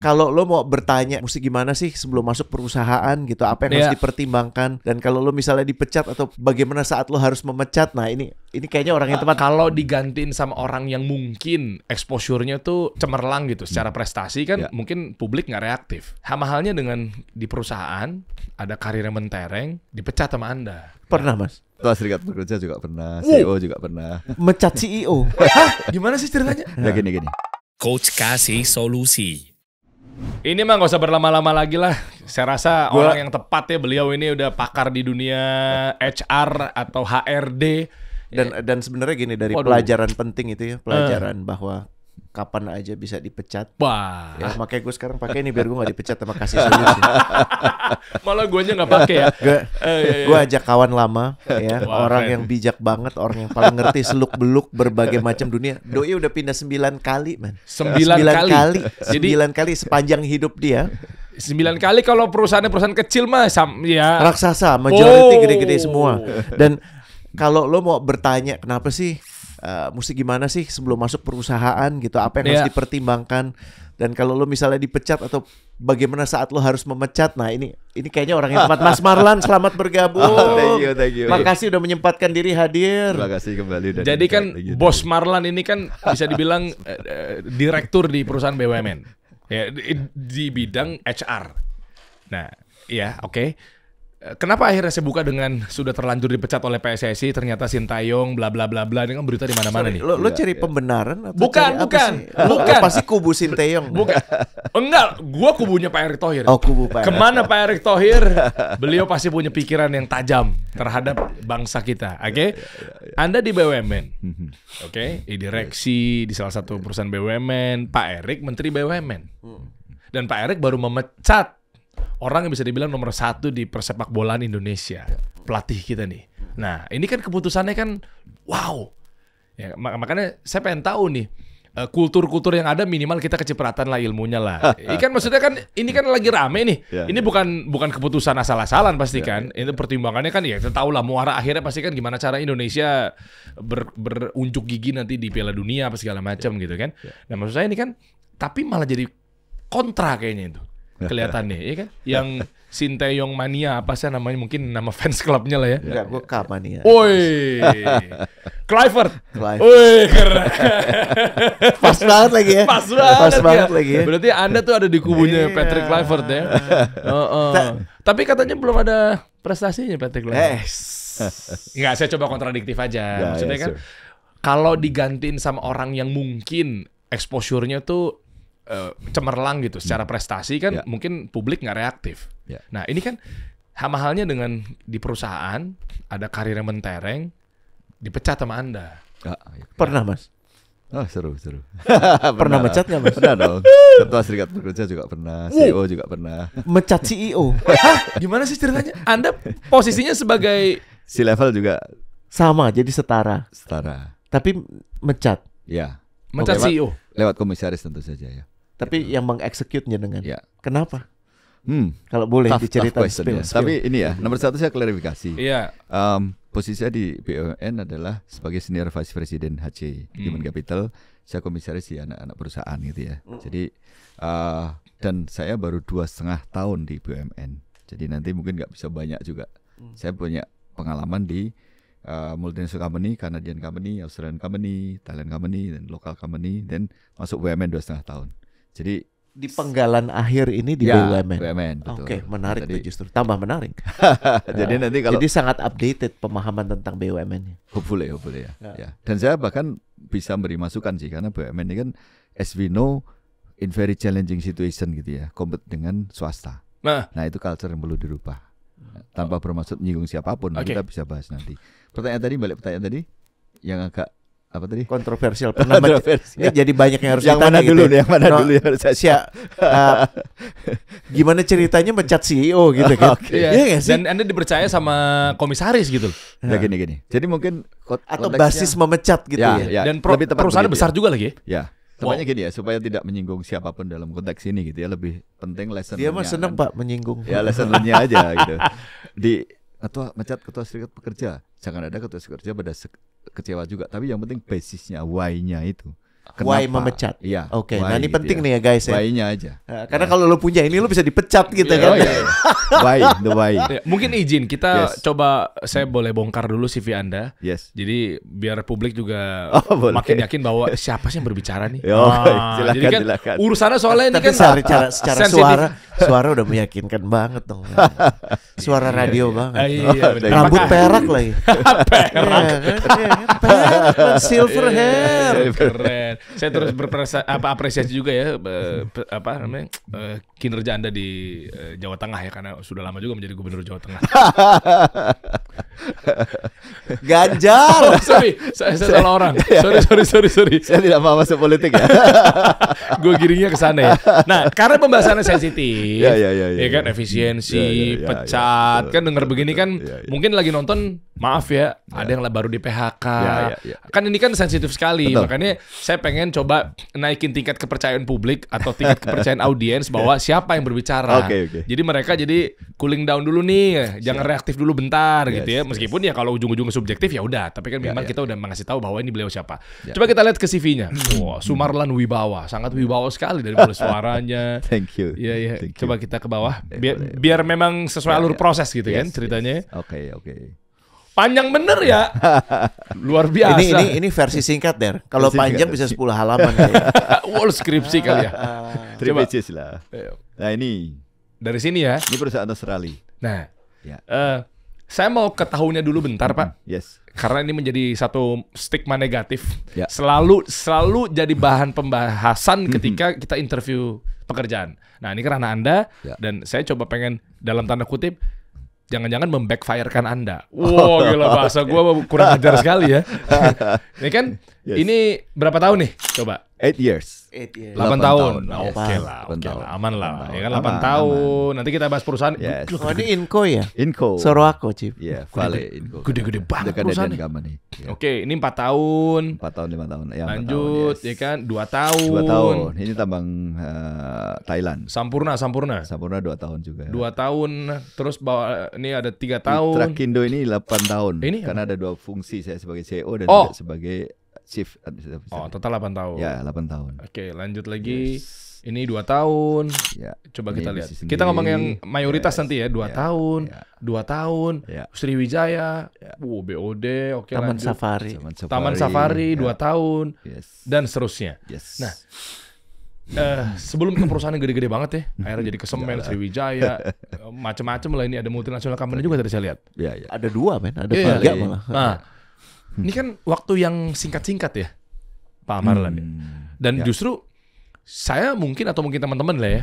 Kalau lo mau bertanya mesti gimana sih sebelum masuk perusahaan gitu, apa yang harus dipertimbangkan, dan kalau lo misalnya dipecat atau bagaimana saat lo harus memecat, nah ini kayaknya orang yang tepat. Kalau digantiin sama orang yang mungkin exposure-nya tuh cemerlang gitu secara prestasi kan, mungkin publik nggak reaktif. Sama halnya dengan di perusahaan ada karirnya mentereng, dipecat sama Anda. Pernah Mas? Ketua Serikat Pekerja juga pernah, CEO juga pernah. Mecat CEO? Hah? Gimana sih ceritanya? Ya gini. Coach kasih solusi. Ini mah gak usah berlama-lama lagi lah. Saya rasa orang yang tepat ya, beliau ini udah pakar di dunia HR atau HRD. Dan sebenarnya gini, dari pelajaran penting itu ya, pelajaran bahwa kapan aja bisa dipecat. Wah. Ya, makanya gue sekarang pakai ini biar gue gak dipecat sama kasih solusi. Malah gue aja gak pakai ya. Gue ajak kawan lama ya, orang yang bijak banget, orang yang paling ngerti seluk-beluk berbagai macam dunia. Doi udah pindah 9 kali, man. 9 kali. Jadi 9 kali sepanjang hidup dia. 9 kali kalau perusahaan kecil mah ya raksasa, majority gede-gede semua. Dan kalau lo mau bertanya kenapa sih mesti gimana sih sebelum masuk perusahaan gitu, apa yang harus dipertimbangkan, dan kalau lo misalnya dipecat atau bagaimana saat lo harus memecat, nah ini kayaknya orang yang tepat. Mas Marlan, selamat bergabung. Thank you. Makasih udah menyempatkan diri hadir. Terima kasih kembali. Jadi kan Bos Marlan ini kan bisa dibilang direktur di perusahaan BUMN ya, di bidang HR. Nah, ya oke. Kenapa akhirnya saya buka dengan sudah terlanjur dipecat oleh PSSI, ternyata Sintayong bla bla bla bla, ini kan berita di mana-mana nih. Lo cari pembenaran atau bukan. Lo pasti kubu Sintayong. Bukan. Enggak, gua kubunya Pak Erick Thohir. Oh, kubu Pak Erick. Kemana Pak Erick Thohir? Beliau pasti punya pikiran yang tajam terhadap bangsa kita. Oke? Anda di BUMN. Oke, di direksi di salah satu perusahaan BUMN, Pak Erick menteri BUMN. Dan Pak Erick baru memecat orang yang bisa dibilang nomor 1 di persepak bolaan Indonesia, pelatih kita nih. Nah, ini kan keputusannya kan wow. Ya, makanya saya pengen tahu nih, kultur-kultur yang ada minimal kita kecipratan lah ilmunya lah. Ini kan maksudnya kan ini kan lagi rame nih. Ini bukan keputusan asal-asalan pasti kan. Itu pertimbangannya kan ya kita tahu lah muara akhirnya pasti kan gimana cara Indonesia berunjuk gigi nanti di Piala Dunia apa segala macam gitu kan. Nah, maksud saya ini kan tapi malah jadi kontra kayaknya itu. Kelihatannya ya kan, yang Sintayong mania apa sih namanya, mungkin nama fans klubnya lah ya. Enggak, gue Kamania. Woi, Kluivert. Woi, keren. Pas banget lagi ya. Pas banget lagi ya. Berarti Anda tuh ada di kubunya Patrick Kluivert ya. Tapi katanya belum ada prestasinya Patrick Kluivert. Enggak, saya coba kontradiktif aja. Maksudnya kan, kalau digantiin sama orang yang mungkin exposure-nya tuh cemerlang gitu secara prestasi kan, mungkin publik nggak reaktif. Nah ini kan sama halnya dengan di perusahaan ada karirnya mentereng, dipecat sama Anda. Pernah Mas? Oh seru. Pernah mecat nggak Mas? Pernah dong. Ketua Serikat Pekerja juga pernah, CEO juga pernah. Mecat CEO? Hah? Gimana sih ceritanya? Anda posisinya sebagai C-level juga sama, jadi setara. Tapi mecat? Ya. Mecat CEO? Lewat komisaris tentu saja ya. Tapi yang mengeksekutnya dengan kenapa? Kalau boleh tough diceritakan. Ya. Tapi ini ya, nomor 1 saya klarifikasi. Iya. Posisi saya di BUMN adalah sebagai senior vice president HC Human Capital. Saya komisaris di anak-anak perusahaan gitu ya. Jadi dan saya baru 2,5 tahun di BUMN. Jadi nanti mungkin nggak bisa banyak juga. Saya punya pengalaman di multinational company, Canadian company, Australian company, Thailand company, dan local company, dan masuk BUMN 2,5 tahun. Jadi di penggalan akhir ini di BUMN. Betul. Oke, menarik tuh justru. Tambah menarik. Jadi sangat updated pemahaman tentang BUMN-nya. Hopefully ya. Dan saya bahkan bisa beri masukan sih, karena BUMN ini kan as we know in very challenging situation gitu ya, kompet dengan swasta. Nah itu culture yang perlu dirubah. Tanpa bermaksud menyinggung siapapun, kita bisa bahas nanti. Balik pertanyaan tadi yang agak apa tadi? Kontroversial. Ini jadi banyak yang harus yang ditanya mana dulu gitu. Yang mana dulu yang harus saya gimana ceritanya mecat CEO gitu kan? Iya. Dan Anda dipercaya sama komisaris gitu. Ya gini. Jadi mungkin atau basis memecat gitu ya. Dan perusahaan besar juga lagi. Ya. Tepatnya gini ya, supaya tidak menyinggung siapapun dalam konteks ini gitu ya, lebih penting lesson. Dia mah seneng Pak menyinggung. Ya lesson learn-nya aja gitu. Mecat ketua serikat pekerja, jangan ada ketua serikat pekerja pada kecewa juga. Tapi yang penting basisnya, why-nya itu. Why memecat? Iya. Oke, why nah ini gitu penting ya. nih ya guys ya. Why-nya aja. Karena kalau lo punya ini lo bisa dipecat gitu kan. Oh, iya. Why, the why. Ya, mungkin izin kita Yes. coba, saya boleh bongkar dulu CV Anda. Yes. Jadi biar publik juga Boleh. makin yakin bahwa siapa sih yang berbicara nih. Ya, silakan, jadi kan silakan. urusannya soalnya ini Tapi kan secara sensitif. suara udah meyakinkan banget dong. Suara radio banget. Iya, benar. Rambut perak lagi. Perak. Perak, silver hair. Keren. Saya terus apresiasi juga ya kinerja Anda di Jawa Tengah ya, karena sudah lama juga menjadi gubernur Jawa Tengah. Ganjar. Oh, sorry, saya salah orang. Sorry. Saya tidak mau masuk politik ya. Gue giringnya ke sana ya. Nah, karena pembahasannya sensitif, Ya, kan efisiensi, Ya, pecat, betul, kan denger begini kan, Ya. mungkin lagi nonton, maaf ya, ada yang baru di PHK. Ya. Kan ini kan sensitif sekali, Betul. makanya saya pengen coba naikin tingkat kepercayaan publik atau tingkat kepercayaan audiens bahwa siapa yang berbicara. Oke. Jadi mereka jadi cooling down dulu nih, jangan reaktif dulu bentar gitu ya. Yes, Meskipun ya kalau ujung-ujungnya subjektif ya udah, tapi kan memang Ya. kita udah mengasih tahu bahwa ini beliau siapa. Ya. Coba kita lihat ke CV-nya. Wah, Sumarlan Wibawa, sangat wibawa sekali dari mulai suaranya. Thank you. Iya. Thank you. Coba kita ke bawah. Boleh. Biar memang sesuai alur proses gitu kan Yes, ceritanya. yes. Oke. Panjang bener ya. Luar biasa. Ini versi singkat Der. Kalau Versi panjang singkat. bisa 10 halaman kayaknya. Wall skripsi kali ya. 3 Coba. pages lah. Ayo. Nah ini Dari sini ya. perusahaan Australia. Nah, Ya. saya mau ke tahunnya dulu bentar, Pak. Yes. Karena ini menjadi satu stigma negatif. Ya. Selalu jadi bahan pembahasan ketika kita interview pekerjaan. Nah, ini karena Anda Ya. dan saya coba pengen dalam tanda kutip jangan-jangan membackfire-kan Anda. Wow, gila bahasa gua kurang ajar sekali ya. Ini kan Yes. ini berapa tahun nih? Coba. 8 years. 8 8 tahun. tahun. Nah, Yes. oke lah, 8 tahun. aman lah. Ya kan 8 Aman, tahun. Nanti kita bahas perusahaan. Yes. Oh ini Inco ya? Inco. Sorowako Cip. Ya, Vale Inco. Gede-gede banget The perusahaan Canadian nih. company. Ya. Oke, ini 4 tahun. 4 tahun, 5 tahun. Ya, 4 Lanjut, tahun, ya kan? 2 tahun. 2 tahun. Ini tambang Thailand. Sampurna. Sampurna 2 tahun juga. 2 tahun. Terus bawa ini ada 3 tahun. Trakindo ini 8 tahun. Ini karena ada 2 fungsi, saya sebagai CEO dan Oh. juga sebagai chief administrative Oh, officer. total 8 tahun. Ya, 8 tahun. Oke, lanjut lagi. Yes. Ini 2 tahun. Ya. Coba Ini kita lihat. bisnis Kita ngomong yang sendiri. mayoritas Yes. nanti ya. 2 Ya, tahun. ya. 2 tahun. Ya. Sriwijaya. BOD. Oke, Taman lanjut. Safari. Taman Safari 2 Ya. tahun. Yes. Dan seterusnya. Yes. Nah, sebelum ke perusahaan yang gede-gede banget ya, akhirnya jadi ke Semen, Sriwijaya, macam-macam lah, ini ada multinasional company juga tadi saya lihat. Ya. Ada 2 men, ada Iya, 3 iya. malah. Nah, ini kan waktu yang singkat-singkat ya, Pak Marlan. Ya. Dan Ya. justru saya mungkin atau mungkin teman-teman lah ya,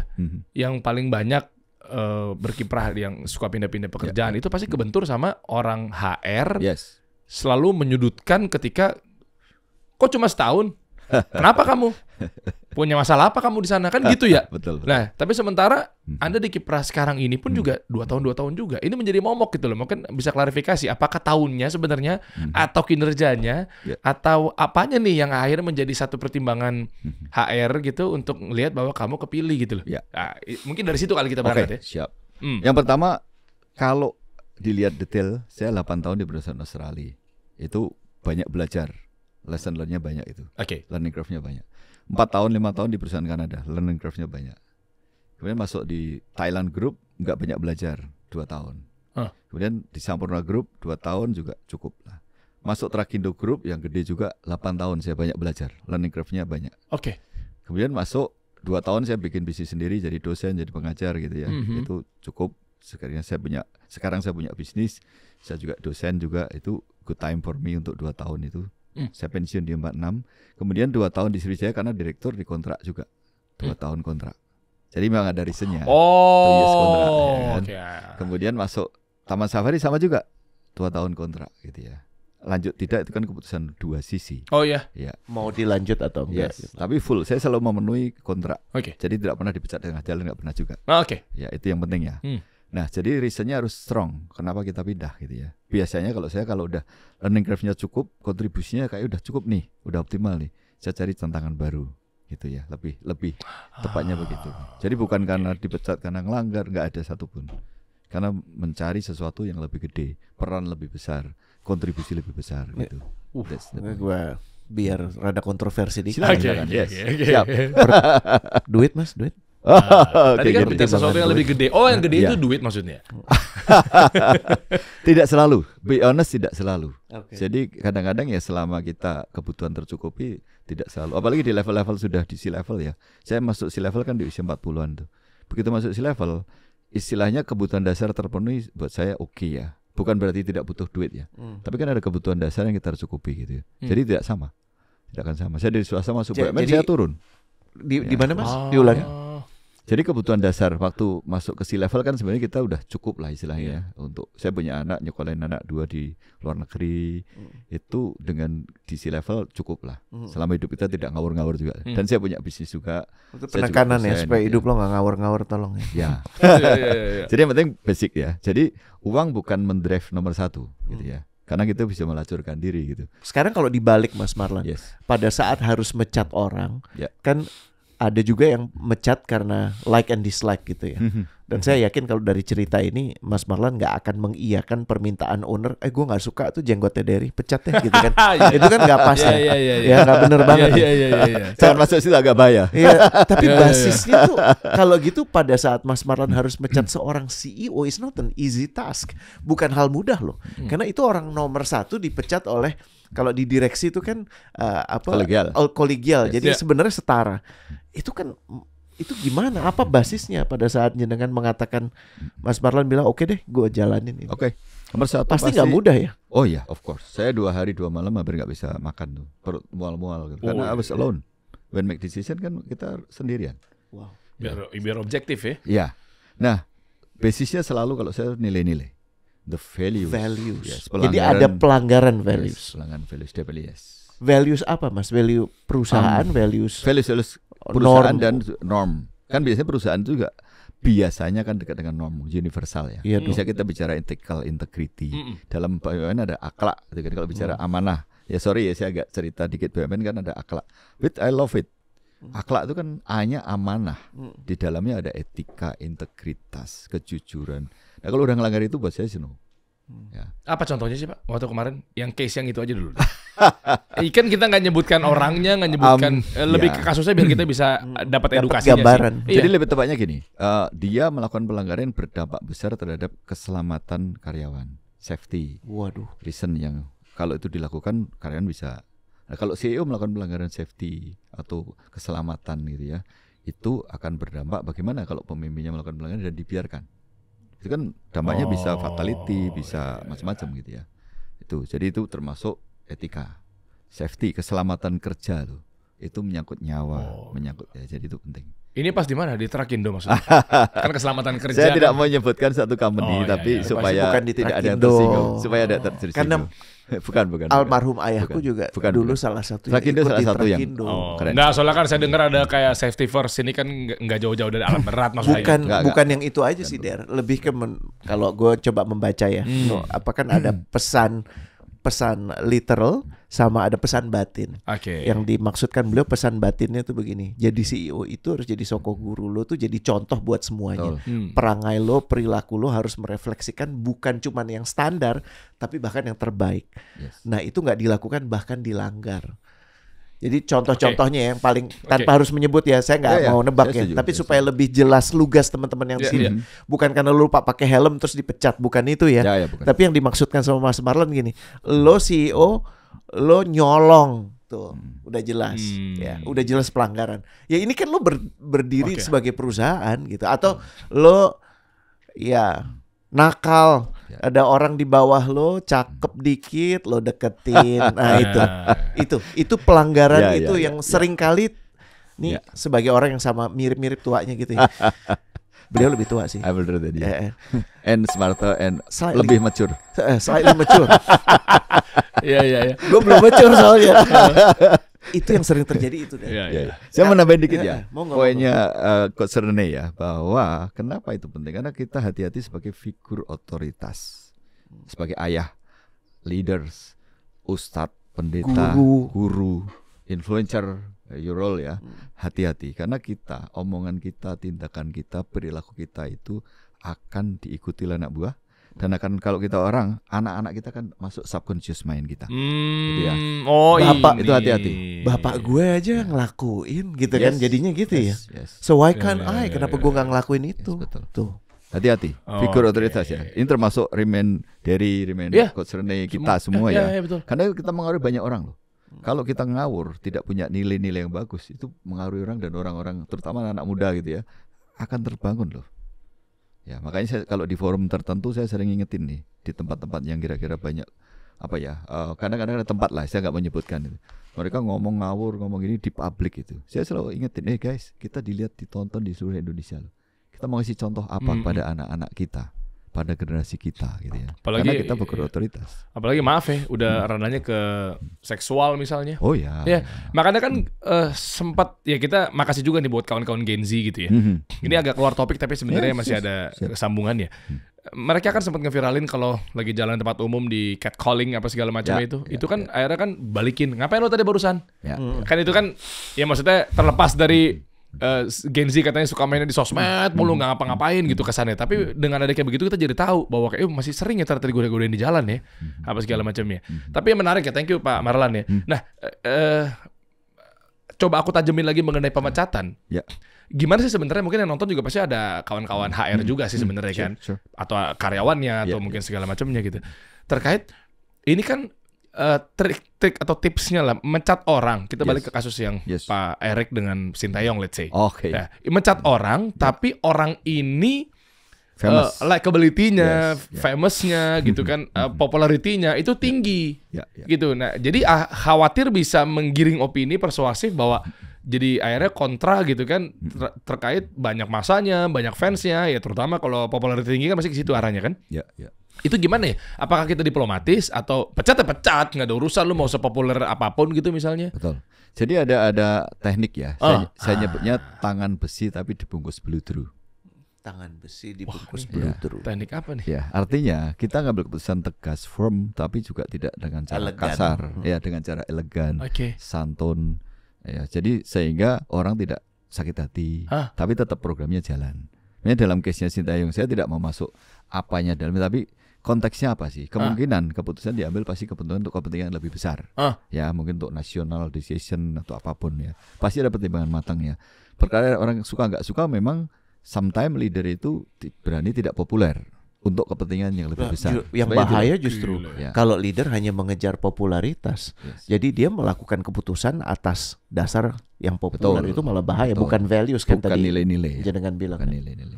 yang paling banyak berkiprah, yang suka pindah-pindah pekerjaan itu pasti kebentur sama orang HR. Yes. Selalu menyudutkan ketika kok cuma setahun? Kenapa kamu? Punya masalah apa kamu di sana? Kan gitu ya. Betul. Nah, tapi sementara Anda di kiprah sekarang ini pun juga 2 tahun juga. Ini menjadi momok gitu loh. Mungkin bisa klarifikasi apakah tahunnya sebenarnya atau kinerjanya Ya. atau apanya nih yang akhirnya menjadi satu pertimbangan HR gitu untuk melihat bahwa kamu kepilih gitu loh. Ya. Nah, mungkin dari situ kali kita Oke, berangkat ya. siap. Hmm. Yang pertama, kalau dilihat detail, saya 8 tahun di perusahaan Australia. Itu banyak belajar. Lesson learn-nya banyak itu. Oke. Learning curve-nya banyak. 4 tahun, 5 tahun di perusahaan Kanada. Learning curve-nya banyak. Kemudian masuk di Thailand Group, nggak banyak belajar. 2 tahun. Kemudian di Sampurna Group, 2 tahun juga cukup lah. Masuk Trakindo Group, yang gede juga 8 tahun. Saya banyak belajar. Learning curve-nya banyak. Oke. Kemudian masuk 2 tahun saya bikin bisnis sendiri, jadi dosen, jadi pengajar gitu ya. Itu cukup. Sekarang saya punya bisnis, saya juga dosen juga, itu good time for me untuk 2 tahun itu. Saya pensiun di 46. Kemudian 2 tahun di Sriwijaya karena direktur dikontrak juga. 2 tahun kontrak. Jadi memang ada reasonnya. 2 years kontrak, ya kan. Oke. Kemudian masuk Taman Safari sama juga 2 tahun kontrak gitu ya. Lanjut tidak itu kan keputusan 2 sisi. Oh iya. Ya. Mau dilanjut atau enggak? Yes. Tapi full, saya selalu memenuhi kontrak. Oke. Jadi tidak pernah dipecat di tengah jalan, nggak pernah juga. Oke. Ya itu yang penting ya. Nah jadi reasonnya harus strong. Kenapa kita pindah gitu ya? Biasanya kalau udah learning curve-nya cukup, kontribusinya kayak udah cukup nih, udah optimal nih. Saya cari tantangan baru gitu ya. Lebih tepatnya begitu. Jadi bukan karena dipecat karena ngelanggar, nggak ada satupun. Karena mencari sesuatu yang lebih gede, peran lebih besar, kontribusi lebih besar gitu. That's the point. biar rada kontroversi dikit. Silakan. Yes. Siap. Duit Mas, duit. Tadi kan gitu. pencet sesuatu yang lebih gede. Oh, yang gede Iya. itu duit maksudnya. Tidak selalu, be honest, tidak selalu. Oke. Jadi kadang-kadang ya selama kita kebutuhan tercukupi tidak selalu. Apalagi di level-level sudah di C-level ya. Saya masuk C-level kan di usia 40-an tuh. Begitu masuk C-level, istilahnya kebutuhan dasar terpenuhi buat saya oke ya. Bukan berarti tidak butuh duit ya. Tapi kan ada kebutuhan dasar yang kita tercukupi gitu ya. Jadi tidak sama. Tidak akan sama. Saya dari swasta masuk BUMN, saya turun. Di mana Mas? Diulangi. Jadi kebutuhan dasar waktu masuk ke C-level kan sebenarnya kita udah cukup lah istilahnya ya. Untuk saya punya anak, nyekolahin anak 2 di luar negeri, itu dengan di C-level cukup lah. Selama hidup kita tidak ngawur-ngawur juga. Dan saya punya bisnis juga. Itu Saya penekanan juga ya desain, supaya ya. hidup lo nggak ngawur-ngawur, tolong ya. Ya. Iya. Jadi yang penting basic ya. Jadi uang bukan mendrive nomor 1 gitu ya. Karena kita bisa melacurkan diri gitu. Sekarang kalau dibalik Mas Marlan, Yes. pada saat harus mecat orang, Ya. kan ada juga yang mecat karena like and dislike gitu ya. Dan saya yakin kalau dari cerita ini Mas Marlan nggak akan mengiyakan permintaan owner. Gue nggak suka tuh jenggotnya Derry, pecat deh gitu kan. Itu kan nggak pas ya. Ya nggak bener banget. Iya. Jangan masuk situ agak bahaya. Iya, tapi basisnya tuh kalau gitu pada saat Mas Marlan harus mecat seorang CEO is not an easy task. Bukan hal mudah loh. Karena itu orang nomor 1 dipecat oleh, kalau di direksi itu kan kolegial. Jadi sebenarnya setara. Itu kan itu gimana? Apa basisnya pada saat jenengan mengatakan Mas Marlan bilang oke deh gue jalanin ini. Oke. Nomor 1 Pasti nggak mudah ya. Oh iya, of course. Saya 2 hari 2 malam hampir nggak bisa makan tuh. Perut mual-mual gitu. Karena I was alone. When make decision kan kita sendirian. Wow. Biar objektif ya. Iya. Nah, basisnya selalu kalau saya nilai-nilai. The values. Yes, Jadi ada pelanggaran Yes, values. pelanggaran values, yes. Values apa Mas? Value perusahaan, values Values perusahaan dan norm. Kan biasanya perusahaan itu juga biasanya kan dekat dengan norm universal ya. Iya Bisa kita bicara ethical integrity. Dalam BUMN ada akhlak gitu kan. Kalau bicara amanah, ya sorry ya saya agak cerita dikit, BUMN kan ada akhlak. But I love it. Akhlak itu kan A-nya amanah. Di dalamnya ada etika, integritas, kejujuran. Nah, kalau udah ngelanggar itu buat saya sih no. Ya. Apa contohnya sih Pak? Waktu kemarin yang case yang itu aja dulu. Ikan kita nggak nyebutkan orangnya, nggak nyebutkan lebih ke kasusnya biar kita bisa dapat edukasinya gambaran. sih. Jadi lebih tepatnya gini, dia melakukan pelanggaran yang berdampak besar terhadap keselamatan karyawan, safety. Waduh. Reason yang kalau itu dilakukan karyawan bisa. Nah, kalau CEO melakukan pelanggaran safety atau keselamatan gitu ya, itu akan berdampak bagaimana kalau pemimpinnya melakukan pelanggaran dan dibiarkan. Itu kan dampaknya bisa fatality, bisa macam-macam gitu ya. Itu. Jadi itu termasuk etika, safety, keselamatan kerja tuh. Itu menyangkut nyawa, menyangkut ya, jadi itu penting. Ini pas di mana? Di Trakindo maksudnya? Kan keselamatan kerja. Saya tidak kan? mau menyebutkan satu company, tapi supaya bukan di tidak ada yang Trakindo. tersinggung, supaya ada tersinggung. Karena bukan. almarhum ayahku juga Bukan. dulu salah satu yang Trakindo ikut salah di satu yang Trakindo. keren. Enggak, soalnya kan saya dengar ada kayak safety first ini kan nggak jauh-jauh dari alat berat maksudnya. Bukan yang itu aja sih Der, lebih ke kalau gue coba membaca ya, apa kan ada pesan literal sama ada pesan batin. Oke. Yang dimaksudkan beliau pesan batinnya tuh begini. Jadi CEO itu harus jadi soko guru lo tuh jadi contoh buat semuanya. Perangai lo, perilaku lo harus merefleksikan bukan cuman yang standar tapi bahkan yang terbaik. Yes. Nah, itu nggak dilakukan bahkan dilanggar. Jadi contoh-contohnya yang paling tanpa harus menyebut ya, saya nggak mau nebak saya ya, setuju, tapi saya supaya lebih jelas lugas teman-teman yang di sini. Bukan karena lu lupa pakai helm terus dipecat, bukan itu ya. Bukan. Tapi yang dimaksudkan sama Mas Marlan gini, lo CEO, lo nyolong tuh, udah jelas ya, udah jelas pelanggaran. Ya ini kan lo berdiri sebagai perusahaan gitu, atau lo ya nakal. Ada orang di bawah lo cakep dikit lo deketin. Nah itu pelanggaran yang sering kali nih sebagai orang yang sama mirip-mirip tuanya gitu ya. Beliau lebih tua sih. I will do that. And smarter and lebih mature. Slightly mature. Iya. Gue belum mature soalnya. Itu yang sering terjadi itu. Saya mau nambahin dikit ya. Poinnya Coach Rene ya, bahwa kenapa itu penting? Karena kita hati-hati sebagai figur otoritas, sebagai ayah, leaders, ustadz, pendeta, guru, influencer, your role ya. Hati-hati karena kita, omongan kita, tindakan kita, perilaku kita itu akan diikuti oleh anak buah Dan akan kalau kita orang, anak-anak kita kan masuk subconscious mind kita. Gitu ya. Oh, Bapak itu hati-hati. Bapak gue aja ngelakuin gitu kan, jadinya gitu ya. Yes. So why can't I? Kenapa gue nggak ngelakuin itu? betul. Tuh. Hati-hati, figur otoritas ya. Ini termasuk Remain Derry, Remain Coach Rene, kita semua ya. Betul. Karena kita mengaruhi banyak orang loh. Kalau kita ngawur, tidak punya nilai-nilai yang bagus, itu mengaruhi orang dan orang-orang, terutama anak muda gitu ya, akan terbangun loh. Ya, makanya saya kalau di forum tertentu saya sering ingetin nih, di tempat-tempat yang kira-kira banyak kadang-kadang ada tempat lah, saya nggak menyebutkan itu. Mereka ngomong ngawur, ngomong ini di publik itu. Saya selalu ingetin, guys, kita dilihat, ditonton di seluruh Indonesia loh. Kita mau kasih contoh apa pada anak-anak kita, pada generasi kita gitu ya. Karena kita berotoritas. Apalagi maaf ya, udah ranahnya ke seksual misalnya. Oh ya. Ya, makanya kan sempat ya kita makasih juga nih buat kawan-kawan Gen Z gitu ya. Ini agak keluar topik tapi sebenarnya masih ada sambungannya. Mereka kan sempat ngeviralin kalau lagi jalan tempat umum di catcalling apa segala macam itu kan akhirnya kan balikin. Ngapain lo tadi barusan? Kan itu kan ya maksudnya terlepas dari Gen Z katanya suka mainnya di sosmed mulu nggak ngapa-ngapain gitu kesannya. Tapi dengan ada kayak begitu kita jadi tahu bahwa kayak masih sering ya terjadi goda-godain di jalan ya, apa segala macamnya. Tapi yang menarik ya, thank you Pak Marlan ya. Nah, coba aku tajemin lagi mengenai pemecatan. Gimana sih sebenarnya, mungkin yang nonton juga pasti ada kawan-kawan HR juga sih sebenarnya kan, atau karyawannya atau mungkin segala macamnya gitu. Terkait ini kan trik atau tipsnya lah mencat orang. Kita balik ke kasus yang Pak Eric dengan Sintayong let's say. Nah, mencat orang tapi orang ini likability-nya, famousnya gitu kan, popularity-nya itu tinggi. Gitu. Nah, jadi khawatir bisa menggiring opini persuasif bahwa jadi akhirnya kontra gitu kan terkait banyak masanya, banyak fansnya ya, terutama kalau popularity tinggi kan pasti ke situ arahnya kan. Itu gimana ya? Apakah kita diplomatis atau pecat ya pecat, nggak ada urusan lu mau sepopuler apapun gitu misalnya? Betul. Jadi ada teknik ya. Saya nyebutnya tangan besi tapi dibungkus beludru. Tangan besi dibungkus beludru. Teknik apa nih? Ya, artinya kita ngambil keputusan tegas, firm, tapi juga tidak dengan cara kasar, ya dengan cara elegan, santun. Ya, jadi sehingga orang tidak sakit hati, tapi tetap programnya jalan. Ini dalam case-nya Sintayong, saya tidak mau masuk apanya dalamnya, tapi konteksnya apa sih? Kemungkinan keputusan diambil pasti untuk kepentingan lebih besar. Ya, mungkin untuk national decision atau apapun ya. Pasti ada pertimbangan matang ya. Perkara orang suka nggak suka, memang sometimes leader itu berani tidak populer untuk kepentingan yang lebih besar. Yang bahaya justru kalau leader hanya mengejar popularitas. Jadi dia melakukan keputusan atas dasar yang populer. Itu malah bahaya. Bukan values kan bukan tadi. Nilai-nilai. Jangan bilang. Bukan nilai-nilai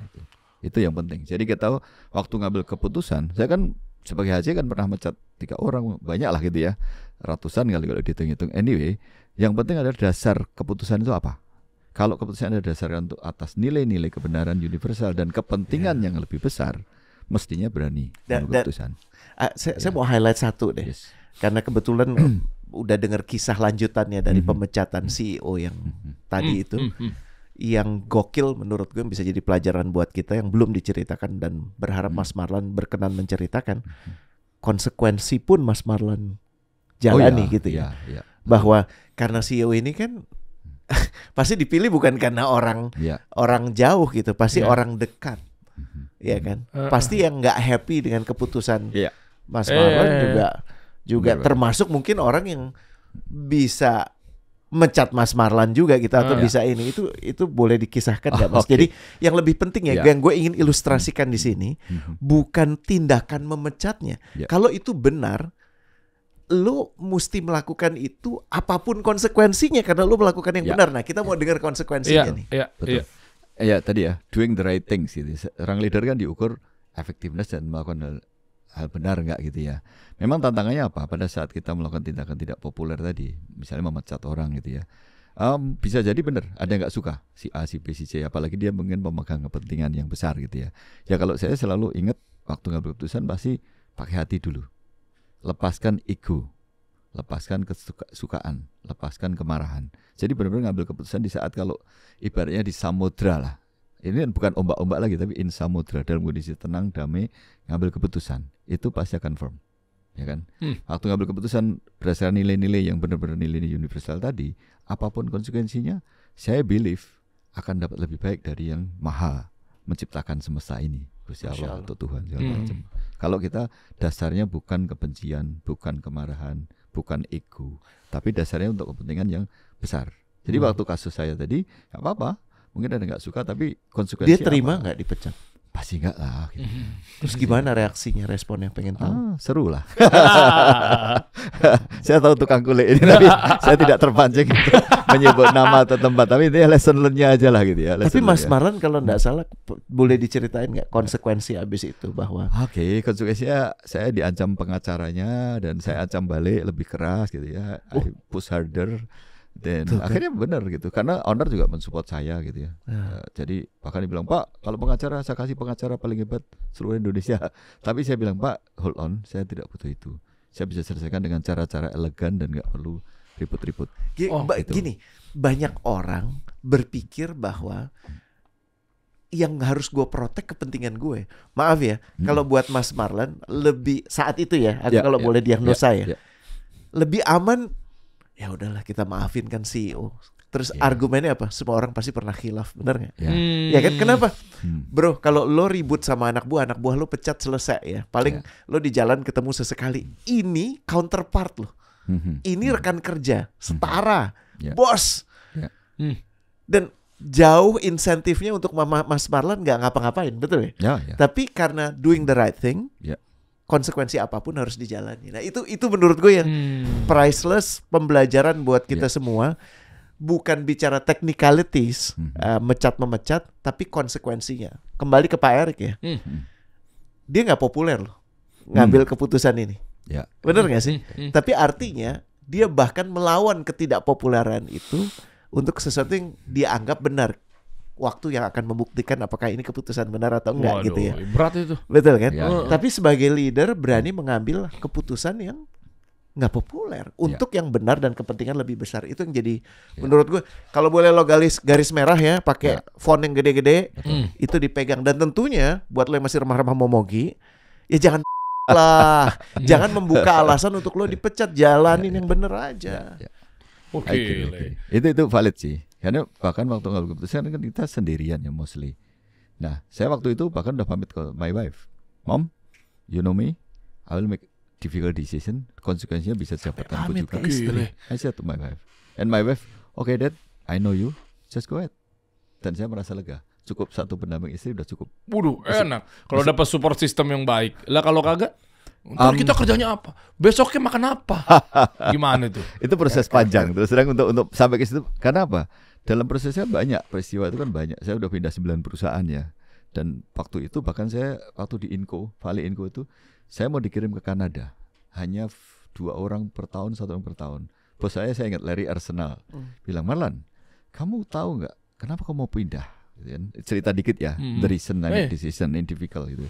itu yang penting. Jadi kita tahu waktu ngambil keputusan, saya kan sebagai HC kan pernah mencat 3 orang, banyak lah gitu ya, ratusan kali kalau dihitung-hitung. Anyway, yang penting adalah dasar keputusan itu apa. Kalau keputusan ada dasarkan untuk atas nilai-nilai kebenaran universal dan kepentingan yang lebih besar, mestinya berani keputusan. Saya mau highlight satu deh, karena kebetulan udah dengar kisah lanjutannya dari pemecatan CEO yang tadi itu. Yang gokil menurut gue bisa jadi pelajaran buat kita yang belum diceritakan, dan berharap Mas Marlan berkenan menceritakan. Konsekuensi pun Mas Marlan jalani gitu ya. Bahwa karena CEO ini kan pasti dipilih bukan karena orang jauh gitu, pasti orang dekat. Ya kan? Pasti yang nggak happy dengan keputusan Mas Marlan juga termasuk mungkin orang yang bisa mencat Mas Marlan juga gitu, atau bisa ini itu boleh dikisahkan nggak Mas? Jadi yang lebih penting yang gue ingin ilustrasikan di sini bukan tindakan memecatnya. Kalau itu benar, lo mesti melakukan itu apapun konsekuensinya karena lo melakukan yang benar. Nah, kita mau dengar konsekuensinya nih. Betul. Ya tadi ya, doing the right things gitu. Orang leader kan diukur efektivitas dan melakukan hal benar nggak gitu ya. Memang tantangannya apa? Pada saat kita melakukan tindakan tidak populer tadi, misalnya memecat orang gitu ya, bisa jadi benar ada yang nggak suka si A, si B, si C, apalagi dia mungkin memegang kepentingan yang besar gitu ya. Ya kalau saya selalu ingat waktu ngambil keputusan pasti pakai hati dulu, lepaskan ego, lepaskan kesukaan, lepaskan kemarahan. Jadi benar-benar ngambil keputusan di saat kalau ibaratnya di samudra lah. Ini bukan ombak-ombak lagi, tapi in samudra, dalam kondisi tenang, damai, ngambil keputusan. Itu pasti akan firm, ya kan? Waktu ngambil keputusan berdasarkan nilai-nilai yang benar-benar nilai universal tadi, apapun konsekuensinya, saya believe akan dapat lebih baik dari yang maha menciptakan semesta ini, Gusti Allah atau Tuhan segala macam. Kalau kita dasarnya bukan kebencian, bukan kemarahan, bukan ego, tapi dasarnya untuk kepentingan yang besar. Jadi waktu kasus saya tadi, nggak apa-apa. Mungkin ada nggak suka, tapi konsekuensi Dia terima nggak dipecat? Pasti nggak lah. Gitu. Terus gimana reaksinya, responnya, pengen tahu? Seru lah. Saya tahu tukang kulit ini, tapi saya tidak terpancing untuk menyebut nama atau tempat. Tapi itu lesson learn-nya aja lah gitu ya. Tapi Mas Marlon kalau nggak salah, boleh diceritain nggak konsekuensi abis itu bahwa? Oke, konsekuensinya saya diancam pengacaranya dan saya ancam balik lebih keras gitu ya. I push harder. Dan akhirnya benar gitu, karena owner juga mensupport saya gitu ya. Jadi bahkan dibilang, Pak, kalau pengacara saya kasih pengacara paling hebat seluruh Indonesia. Tapi saya bilang, Pak, hold on, saya tidak butuh itu. Saya bisa selesaikan dengan cara-cara elegan dan nggak perlu ribut-ribut. Gini, banyak orang berpikir bahwa yang harus gue protek kepentingan gue. Maaf ya, kalau buat Mas Marlon lebih saat itu ya, aku kalau boleh diagnosa ya, lebih aman. Ya udahlah, kita maafin kan CEO. Terus argumennya apa? Semua orang pasti pernah khilaf, benar nggak? Ya kan, kenapa? Bro, kalau lo ribut sama anak buah lo pecat, selesai ya. Paling lo di jalan ketemu sesekali. Ini counterpart lo. Ini rekan kerja, setara, bos. Dan jauh insentifnya untuk Mas Marlon nggak ngapa-ngapain, betul ya? Tapi karena doing the right thing, konsekuensi apapun harus dijalani. Nah itu menurut gue yang priceless, pembelajaran buat kita semua. Bukan bicara technicalities, memecat, tapi konsekuensinya. Kembali ke Pak Erick ya, dia nggak populer loh ngambil keputusan ini. Bener nggak sih? Tapi artinya dia bahkan melawan ketidakpopuleran itu untuk sesuatu yang dia anggap benar. Waktu yang akan membuktikan apakah ini keputusan benar atau enggak. Waduh, gitu ya. Berat itu. Betul kan? Tapi sebagai leader berani mengambil keputusan yang nggak populer untuk yang benar dan kepentingan lebih besar. Itu yang jadi menurut gue, kalau boleh lo garis merah ya, pakai font yang gede-gede, itu dipegang. Dan tentunya buat lo yang masih remah-remah momogi, ya jangan lah, jangan membuka alasan untuk lo dipecat. Jalanin yang benar aja. Oke. Itu valid sih. Karena bahkan waktu ngambil keputusan kan kita sendirian ya mostly. Nah, saya waktu itu bahkan udah pamit ke my wife. Mom, you know me, I will make difficult decision. Konsekuensinya bisa dapatkan juga. I said to my wife. And my wife, okay Dad, I know you, just go ahead. Dan saya merasa lega. Cukup satu pendamping istri udah cukup. Waduh, enak. Kalau dapat support system yang baik. Lah kalau kagak, ntar kita kerjanya apa? Besoknya makan apa? Gimana itu? Itu proses panjang. Terus terang untuk sampai ke situ. Karena apa? Dalam prosesnya banyak peristiwa itu kan banyak. Saya udah pindah 9 perusahaan ya. Dan waktu itu bahkan saya waktu di Inco, Vale Inco itu, saya mau dikirim ke Kanada. Hanya 2 orang per tahun, 1 orang per tahun. Bos saya ingat Larry Arsenal. Bilang, Marlon, kamu tahu nggak kenapa kamu mau pindah? Cerita dikit ya. The reason I make decision in difficult gitu.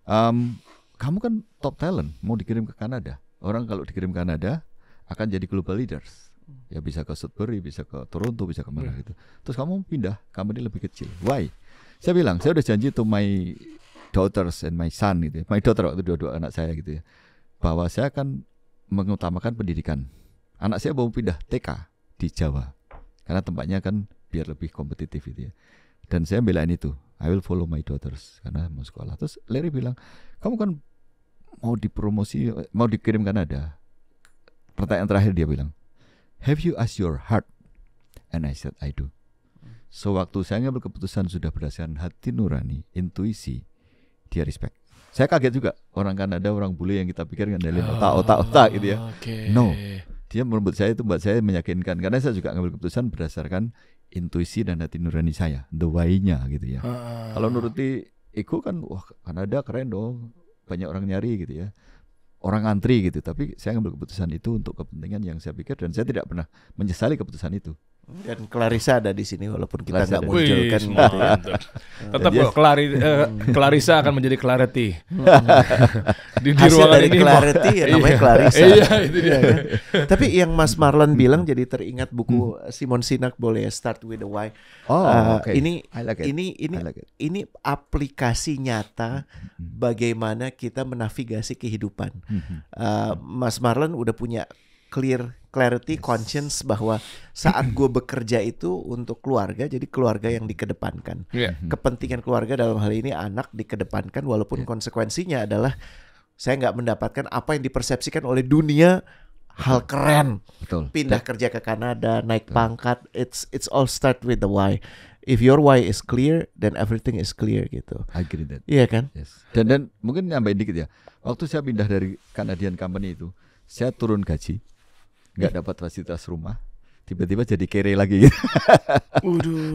Kamu kan top talent, mau dikirim ke Kanada. Orang kalau dikirim ke Kanada akan jadi global leaders. Ya bisa ke Sudbury, bisa ke Toronto, bisa ke mana gitu. Terus kamu pindah, kamu ini lebih kecil. Why? Saya bilang, saya udah janji to my daughters and my son gitu. My daughter waktu dua anak saya gitu ya. Bahwa saya akan mengutamakan pendidikan. Anak saya mau pindah TK di Jawa. Karena tempatnya kan biar lebih kompetitif gitu ya. Dan saya belain itu. I will follow my daughters karena mau sekolah. Terus Larry bilang, kamu kan mau dipromosi, mau dikirim Kanada. Pertanyaan terakhir dia bilang, have you asked your heart? And I said, I do. So waktu saya ngambil keputusan sudah berdasarkan hati nurani, intuisi, dia respect. Saya kaget juga, orang Kanada, orang bule yang kita pikir ngandalin otak gitu ya. No, dia menurut saya itu buat saya meyakinkan. Karena saya juga ngambil keputusan berdasarkan intuisi dan hati nurani saya, the why-nya gitu ya. Kalau nuruti ego kan, wah Kanada keren dong, banyak orang nyari gitu ya. Orang antri gitu, tapi saya ngambil keputusan itu untuk kepentingan yang saya pikir dan saya tidak pernah menyesali keputusan itu. Dan Clarissa ada di sini walaupun kita nggak munculkan. Tetap Clarissa akan menjadi Clarity. di hasil ruangan dari ini Clarity ya namanya Clarissa. Iya, itu dia. Kan? Tapi yang Mas Marlon bilang jadi teringat buku Simon Sinek, boleh Start with the Why. Okay. Ini aplikasi nyata bagaimana kita menavigasi kehidupan. Mas Marlon udah punya clarity, conscience bahwa saat gue bekerja itu untuk keluarga, jadi keluarga yang dikedepankan. Kepentingan keluarga dalam hal ini anak dikedepankan, walaupun konsekuensinya adalah saya nggak mendapatkan apa yang dipersepsikan oleh dunia hal keren. Betul. Pindah kerja ke Kanada, naik pangkat, it's all start with the why. If your why is clear, then everything is clear gitu. I agree that. Iya kan? Yes. Dan mungkin nambahin dikit ya. Waktu saya pindah dari Canadian company itu, saya turun gaji, nggak dapat fasilitas rumah, tiba-tiba jadi kere lagi.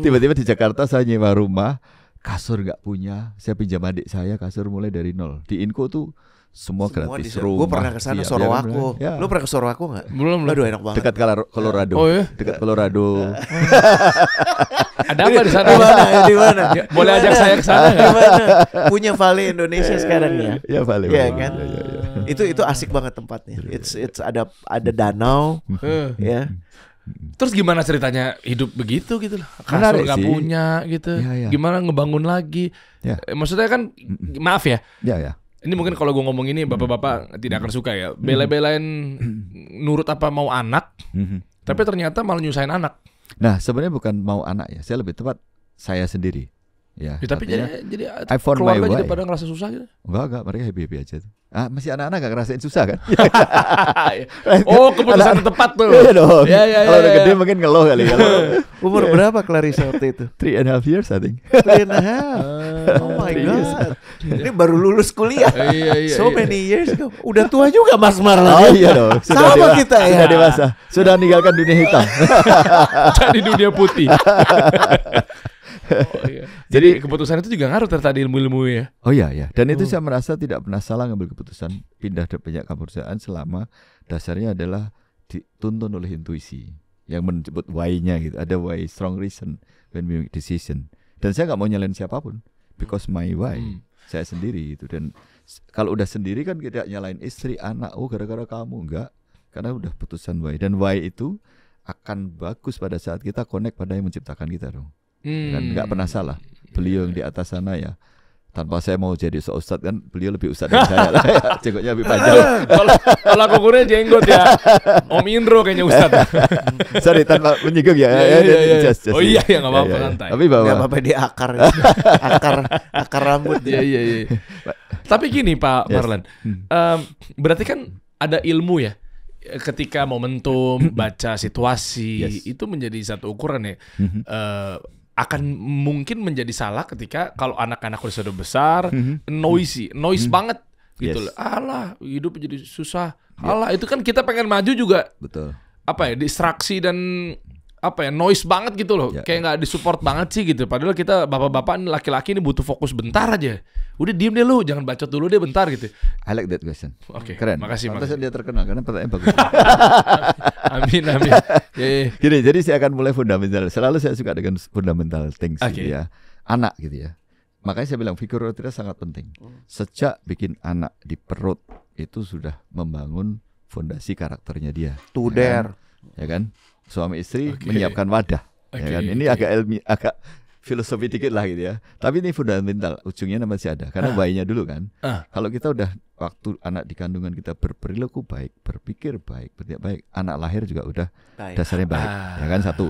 Tiba-tiba di Jakarta saya nyewa rumah, kasur nggak punya, saya pinjam adik saya kasur mulai dari nol. Di Inco tuh semua gratis rumah. Gue pernah ke sana Sorowako. Ya. Lu pernah ke Sorowako nggak? Belum. Aduh enak banget. Dekat Colorado. Oh ya? Dekat Colorado. Ada apa di sana? Di mana? Boleh ajak saya ke sana nggak? Gimana? Punya Vale Indonesia sekarang ya. Ya Vale. Iya kan? Itu asik banget tempatnya. It's ada danau, ya. Terus gimana ceritanya hidup begitu gitu loh? Kasur Menarik nggak sih. punya gitu. Ya. Gimana ngebangun lagi? Ya. Maksudnya kan, maaf ya. Ya. Ini mungkin kalau gue ngomong ini bapak-bapak tidak akan suka ya. Bela-belain nurut apa mau anak, tapi ternyata malah nyusahin anak. Nah, sebenarnya bukan mau anak ya. Saya lebih tepat saya sendiri. Ya, Ya, tapi artinya, jadi I found my keluarga jadi way. pada ngerasa susah gitu. Enggak, mereka happy-happy aja tuh. Masih anak-anak gak ngerasain susah kan? Oh, keputusan yang tepat tuh. Iya dong. Ya, Kalau udah gede mungkin ngeluh kali. Kalau Umur berapa Clarissa waktu itu? 3.5 years I think. 3.5. Oh my god. Ini baru lulus kuliah. Iya. So many years ago. Udah tua juga Mas Marlon. Oh iya dong. Sama kita ya. Sudah dewasa. Sudah meninggalkan dunia hitam. Jadi dunia putih. Oh, iya. Jadi keputusan itu juga ngaruh ternyata di ilmu-ilmu ya. Oh iya. Dan itu saya merasa tidak pernah salah ngambil keputusan pindah dari banyak perusahaan selama dasarnya adalah dituntun oleh intuisi yang menyebut why-nya gitu. Ada why, strong reason when we make decision. Dan saya nggak mau nyalain siapapun because my why saya sendiri itu. Dan kalau udah sendiri kan tidak nyalain istri, anak, gara-gara kamu enggak, karena udah putusan why. Dan why itu akan bagus pada saat kita connect pada yang menciptakan kita dong. Kan nggak pernah salah. Beliau yang di atas sana ya, tanpa saya mau jadi ustadz kan, beliau lebih ustadz dari saya lah. Jenggotnya lebih panjang. Kalau aku kurangnya jenggot ya. Om Indro kayaknya ustadz. Sorry tanpa menyinggung ya. Iya. Oh iya ya nggak apa-apa santai. Tapi bahwa Nggak apa-apa dia akar rambut. Iya. Tapi gini Pak Marlon, berarti kan ada ilmu ya. Ketika momentum, baca situasi, itu menjadi satu ukuran ya. Akan mungkin menjadi salah ketika kalau anak-anak sudah besar, noise banget gitu loh. Alah, hidup jadi susah. Alah, itu kan kita pengen maju juga. betul. Apa ya, distraksi dan apa ya, noise banget gitu loh. Kayak nggak disupport banget sih gitu. Padahal kita bapak-bapak ini, laki-laki ini butuh fokus bentar aja. Udah diem deh lu, jangan bacot dulu deh bentar gitu. I like that question. Oke, Keren. makasih. Pantesan dia terkenal karena pertanyaan bagus. Amin. Ya. Gini, jadi saya akan mulai fundamental. Selalu saya suka dengan fundamental things gitu ya. Anak gitu ya. Makanya saya bilang figur otoritas sangat penting. Sejak bikin anak di perut itu sudah membangun fondasi karakternya dia. Tuder. Ya kan? Suami istri menyiapkan wadah. Ya kan? Ini agak filosofi dikit lah gitu ya. Tapi ini fundamental, ujungnya masih ada. Karena why-nya dulu kan. Kalau kita udah waktu anak di kandungan kita berperilaku baik, berpikir baik, bertindak baik, anak lahir juga udah dasarnya baik. Ya kan satu.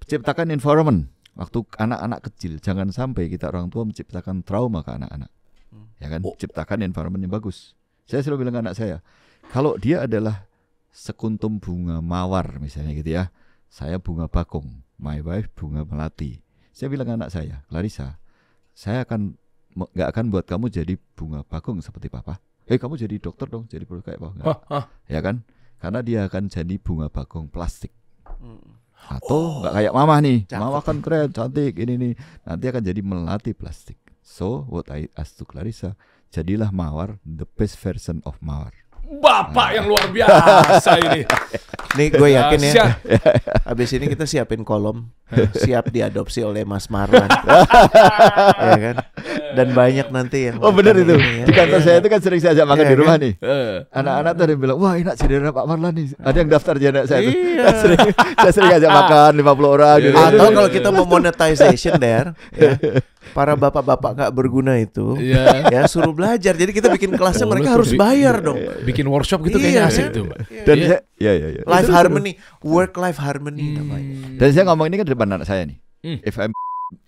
Ciptakan environment. Waktu anak-anak kecil, jangan sampai kita orang tua menciptakan trauma ke anak-anak. Ya kan? Ciptakan environment yang bagus. Saya selalu bilang ke anak saya, kalau dia adalah sekuntum bunga mawar misalnya gitu ya, saya bunga bakung, my wife bunga melati. Saya bilang ke anak saya, Clarissa, saya nggak akan buat kamu jadi bunga bakung seperti papa. Kamu jadi dokter dong, jadi kayak papa. Ya kan? Karena dia akan jadi bunga bakung plastik. Atau nggak kayak mama nih, mama kan keren, cantik, ini nih. Nanti akan jadi melati plastik. So what I ask to Clarissa, jadilah mawar, the best version of mawar. Bapak yang luar biasa ini. Nih gue yakin ya. Habis ini kita siapin kolom, siap diadopsi oleh Mas Marlon. Ya kan? Dan banyak nanti yang Oh benar itu. ini ya. Di kantor saya itu kan sering saya ajak makan Iya, di rumah kan? nih. Anak-anak tuh ada yang bilang, wah enak saudara Pak Marlan nih. Ada yang daftar jadi anak saya tuh. Iya. Saya sering ajak makan 50 orang gitu. Atau kalau kita mau monetization ya, para bapak-bapak gak berguna itu ya suruh belajar. Jadi kita bikin kelasnya mereka harus bayar dong. Bikin workshop gitu Iya, kayaknya asik tuh, Mbak. Dan saya, ya. Life harmony, work life harmony namanya. Dan saya ngomong ini kan di depan anak saya nih. Hmm. FM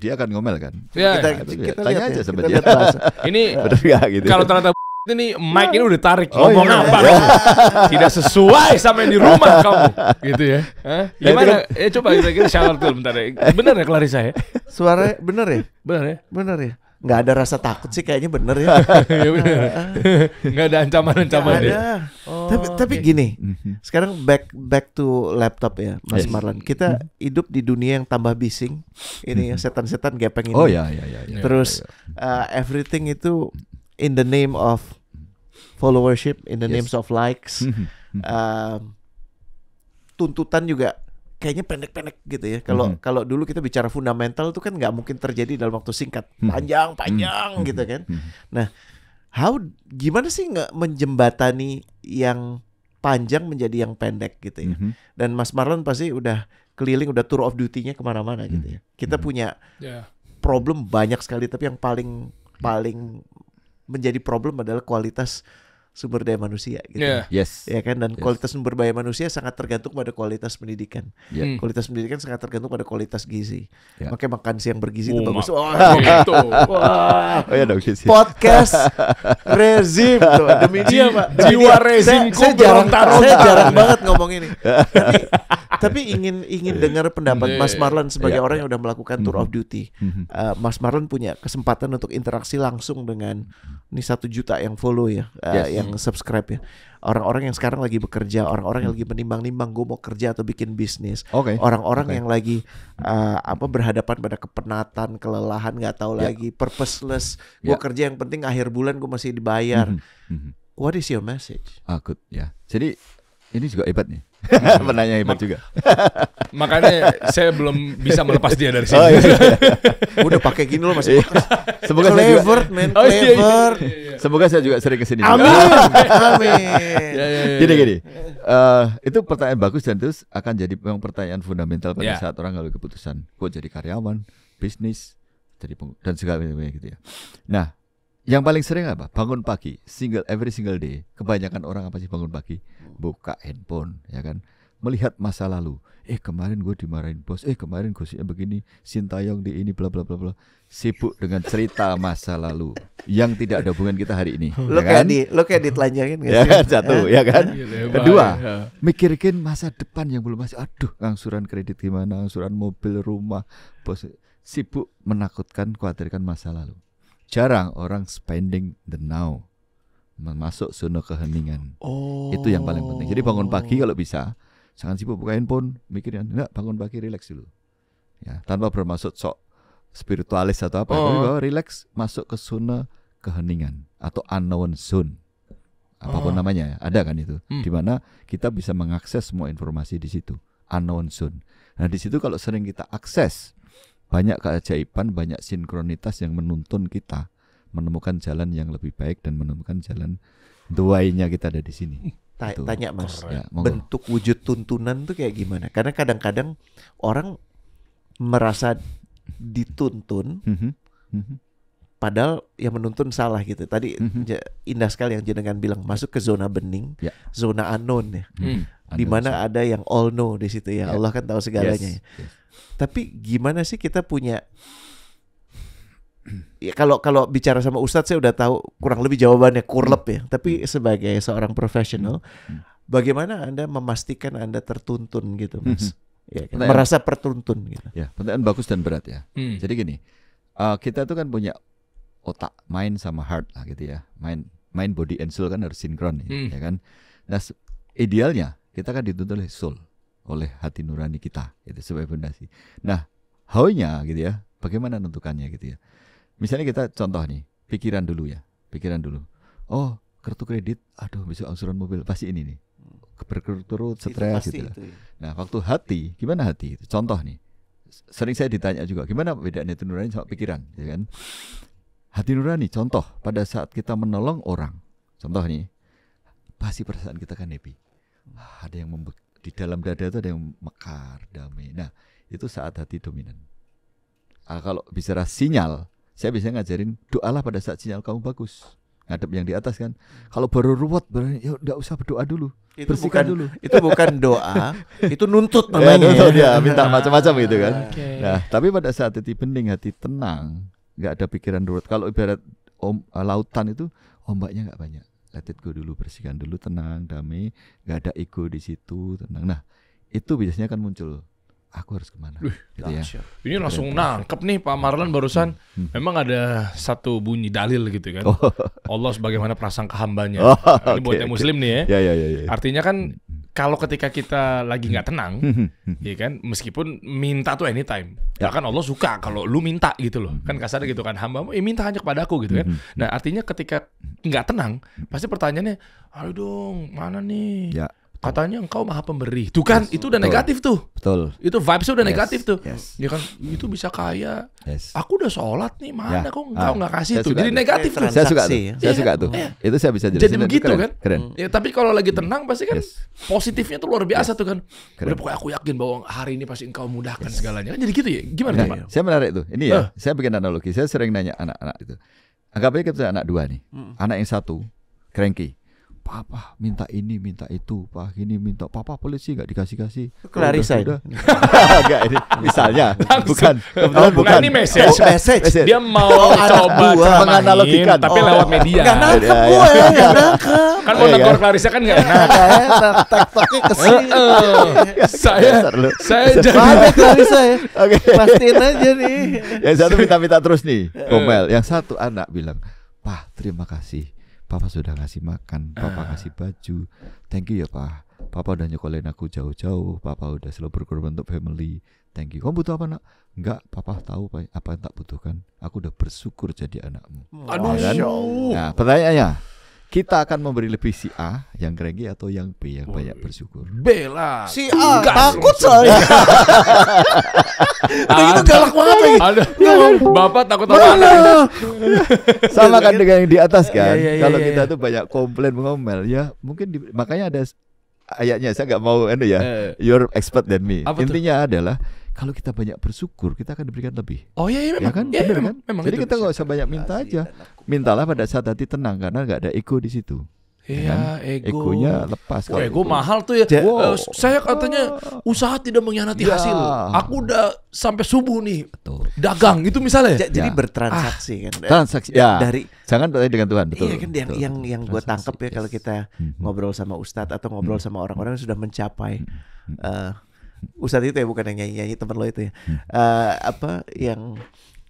dia akan ngomel kan. Ya, Kita Tanya lihat aja ya, sama kita dia. lihat bahasa. ini Bener gak gitu? kalau ternyata ini mic ini udah ditarik, Oh, ngomong iya. apa kamu? Tidak sesuai sama yang di rumah kamu, gitu ya. Hah? Gimana? Coba kita shout dulu bentar ya. Bener ya Clarissa ya? Suaranya bener ya? Bener ya? Bener ya? Nggak ada rasa takut sih kayaknya bener ya. Ya bener. Nggak ada ancaman-ancaman Nggak ya. ada. Tapi gini, sekarang back to laptop ya, Mas Yes. Marlan. Kita hidup di dunia yang tambah bising. Ini ya setan-setan gepeng ini. Oh ya. Terus everything itu in the name of followership, in the names of likes. Tuntutan juga kayaknya pendek-pendek gitu ya. Kalau dulu kita bicara fundamental itu kan nggak mungkin terjadi dalam waktu singkat, panjang gitu kan. Nah, gimana sih nggak menjembatani yang panjang menjadi yang pendek gitu ya? Dan Mas Marlon pasti udah keliling, udah tour of duty-nya kemana-mana gitu ya. Kita punya problem banyak sekali, tapi yang paling menjadi problem adalah kualitas sumber daya manusia gitu. Yes. Ya kan, dan kualitas sumber daya manusia sangat tergantung pada kualitas pendidikan. Kualitas pendidikan sangat tergantung pada kualitas gizi. Makanya makan siang bergizi itu bagus. Gitu. Oh ya dong sih. Podcast rezim tuh demi dia Pak. Jiwa rezimku Saya jarang banget ngomong ini. Tapi ingin dengar pendapat Mas Marlan sebagai orang yang udah melakukan tour of duty. Mas Marlan punya kesempatan untuk interaksi langsung dengan ini 1 juta yang follow ya, yang subscribe ya. Orang-orang yang sekarang lagi bekerja, orang-orang yang lagi menimbang-nimbang gue mau kerja atau bikin bisnis. Orang-orang yang lagi berhadapan pada kepenatan, kelelahan, nggak tahu lagi, purposeless. Gue kerja yang penting akhir bulan gue masih dibayar. What is your message? Good ya. Jadi ini juga hebat nih. Penanya hebat juga. Makanya saya belum bisa melepas dia dari sini. Udah pakai gini loh masih. Semoga saya juga, Clever man, clever. semoga saya juga sering kesini. Amin. Gini. Itu pertanyaan bagus dan terus akan jadi memang pertanyaan fundamental pada saat orang ngambil keputusan. Gue jadi karyawan, bisnis, jadi dan segala macam gitu ya. Nah, yang paling sering apa? Bangun pagi, every single day. Kebanyakan orang apa sih bangun pagi? Buka handphone, ya kan? Melihat masa lalu. Kemarin gue dimarahin bos. Kemarin gosipnya begini. Sintayong di ini, bla bla bla bla. Sibuk dengan cerita masa lalu yang tidak ada hubungan kita hari ini. Lo ya kan? kayak ditelanjangin gak Ya sih? kan, satu, ya kan? Kedua, ya. mikirin masa depan yang belum masuk. Aduh, angsuran kredit gimana, angsuran mobil, rumah. Bos sibuk menakutkan, khawatirkan masa lalu. Jarang orang spending the now, masuk zona keheningan. Itu yang paling penting. Jadi bangun pagi kalau bisa, jangan sibuk buka handphone, mikirin. Enggak, bangun pagi relax dulu. Ya, tanpa bermaksud sok spiritualis atau apa. Tapi bahwa relax, masuk ke zona keheningan atau unknown zone. Apapun namanya, ada kan itu. Di mana kita bisa mengakses semua informasi di situ, unknown zone. Nah, di situ kalau sering kita akses, banyak keajaiban, banyak sinkronitas yang menuntun kita menemukan jalan yang lebih baik dan menemukan jalan the way-nya kita ada di sini. Tanya Mas, Ya, bentuk wujud tuntunan tuh kayak gimana? Karena kadang-kadang orang merasa dituntun, padahal yang menuntun salah gitu. Tadi indah sekali yang jenengan bilang masuk ke zona bening, zona unknown ya, di mana ada yang all know di situ ya. Allah kan tahu segalanya. Yes. Tapi gimana sih kita punya? Ya, kalau bicara sama Ustadz saya udah tahu kurang lebih jawabannya kurlep ya. Tapi sebagai seorang profesional, bagaimana Anda memastikan Anda tertuntun gitu, Mas? Ya, kan? Merasa tertuntun gitu. Ya, pertanyaan bagus dan berat ya. Jadi gini, kita tuh kan punya otak, mind sama heart lah gitu ya. Mind, body and soul kan harus sinkron ya kan. Nah, idealnya kita kan dituntun oleh soul, oleh hati nurani kita itu sebagai fondasi. Nah, how-nya gitu ya, bagaimana nentukannya gitu ya. Misalnya kita contoh nih, pikiran dulu. Oh, kartu kredit, aduh besok angsuran mobil pasti ini nih. Berkerut-kerut, stres gitu. Nah, waktu hati, gimana hati? Contoh nih, sering saya ditanya juga, gimana bedanya itu nurani sama pikiran, ya kan? Hati nurani, contoh pada saat kita menolong orang, contoh nih, pasti perasaan kita kan happy. Ada yang di dalam dada itu ada yang mekar, damai. Nah, itu saat hati dominan. Kalau bicara sinyal, saya biasanya ngajarin doalah pada saat sinyal kamu bagus. Ngadep yang di atas kan. Kalau baru ruwet, ya udah usah berdoa dulu. Bersihkan dulu. Itu bukan doa, itu nuntut namanya. Nuntut ya, minta macam-macam gitu kan. Nah, tapi pada saat hati bening, hati tenang, nggak ada pikiran ruwet. Kalau ibarat lautan itu ombaknya nggak banyak. Let it go dulu, bersihkan dulu, tenang, damai, nggak ada ego di situ, tenang. Nah, itu biasanya kan muncul. Aku harus kemana? Gitu ya. Ini langsung nangkep nih Pak Marlan barusan. Memang ada satu bunyi dalil gitu kan. Allah sebagaimana prasangka hambanya. Ini buat yang muslim nih ya. Ya. Artinya kan kalau ketika kita lagi nggak tenang, ya kan, meskipun minta tuh anytime. Ya kan Allah suka kalau lu minta gitu loh. Kan kasar gitu kan, hamba minta hanya kepadaku gitu kan. Nah artinya ketika nggak tenang, pasti pertanyaannya, ayo dong mana nih? Ya. Katanya engkau maha pemberi. Tuh kan, itu udah negatif tuh. Betul. Itu vibes-nya udah negatif tuh. Ya kan, itu bisa kaya. Aku udah sholat nih, mana kok engkau nggak kasih tuh. Jadi negatif tuh. Saya suka tuh. Saya suka tuh. Itu saya bisa jelasin. Jadi begitu kan. Keren. Ya, tapi kalau lagi tenang pasti kan positifnya tuh luar biasa tuh kan. Udah pokoknya aku yakin bahwa hari ini pasti engkau mudahkan segalanya. Kan jadi gitu ya. Gimana tuh Pak? Saya menarik tuh. Ini ya, saya bikin analogi. Saya sering nanya anak-anak itu. Anggap aja kita anak dua nih. Anak yang satu cranky. Papa minta ini, minta itu, Pak ini minta, Papa polisi nggak dikasih-kasih. Clarissa udah. Enggak ini, misalnya, bukan, kebetulan bukan. Ini message. Dia mau coba menganalogikan, tapi lewat media. Nggak nangkep gue, nggak nangkep. Kan mau negor Clarissa kan nggak enak. Tektoknya kesini. Saya jadi. Mana Clarissa ya? Oke. Pastiin aja nih. Yang satu minta terus nih, ngomel. Yang satu anak bilang, Pak terima kasih. Papa sudah ngasih makan, Papa ngasih baju. Thank you ya Pak. Papa udah nyekolin aku jauh-jauh. Papa udah selalu berkorban untuk family. Thank you. Kamu butuh apa nak? Enggak, Papa tahu apa yang tak butuhkan. Aku udah bersyukur jadi anakmu. Aduh. Kan? Nah, pertanyaannya, kita akan memberi lebih si A yang cranky atau yang B yang banyak bersyukur? B lah. Si A takut soalnya. Itu galak banget lagi. Ada. Bapak takut apa? Sama kan dengan yang di atas kan. Kalau kita tuh banyak komplain ngomel ya, mungkin makanya ada ayatnya. Saya nggak mau you're expert than me. Intinya adalah kalau kita banyak bersyukur, kita akan diberikan lebih. Oh iya memang. Ya kan? Benar kan? Memang jadi kita nggak usah banyak minta aja. Mintalah pada saat hati tenang karena nggak ada ego di situ. Iya, ego. Egonya lepas. Ego mahal tuh ya. Saya katanya usaha tidak mengkhianati hasil. Aku udah sampai subuh nih. Betul. Dagang itu misalnya. Jadi bertransaksi kan. Transaksi. Ya. Dari jangan bertanya dengan Tuhan. Betul. Iya kan yang gue tangkep ya kalau kita ngobrol sama Ustadz atau ngobrol sama orang-orang yang sudah mencapai Ustadz itu ya, bukan yang nyanyi teman lo itu ya. Apa yang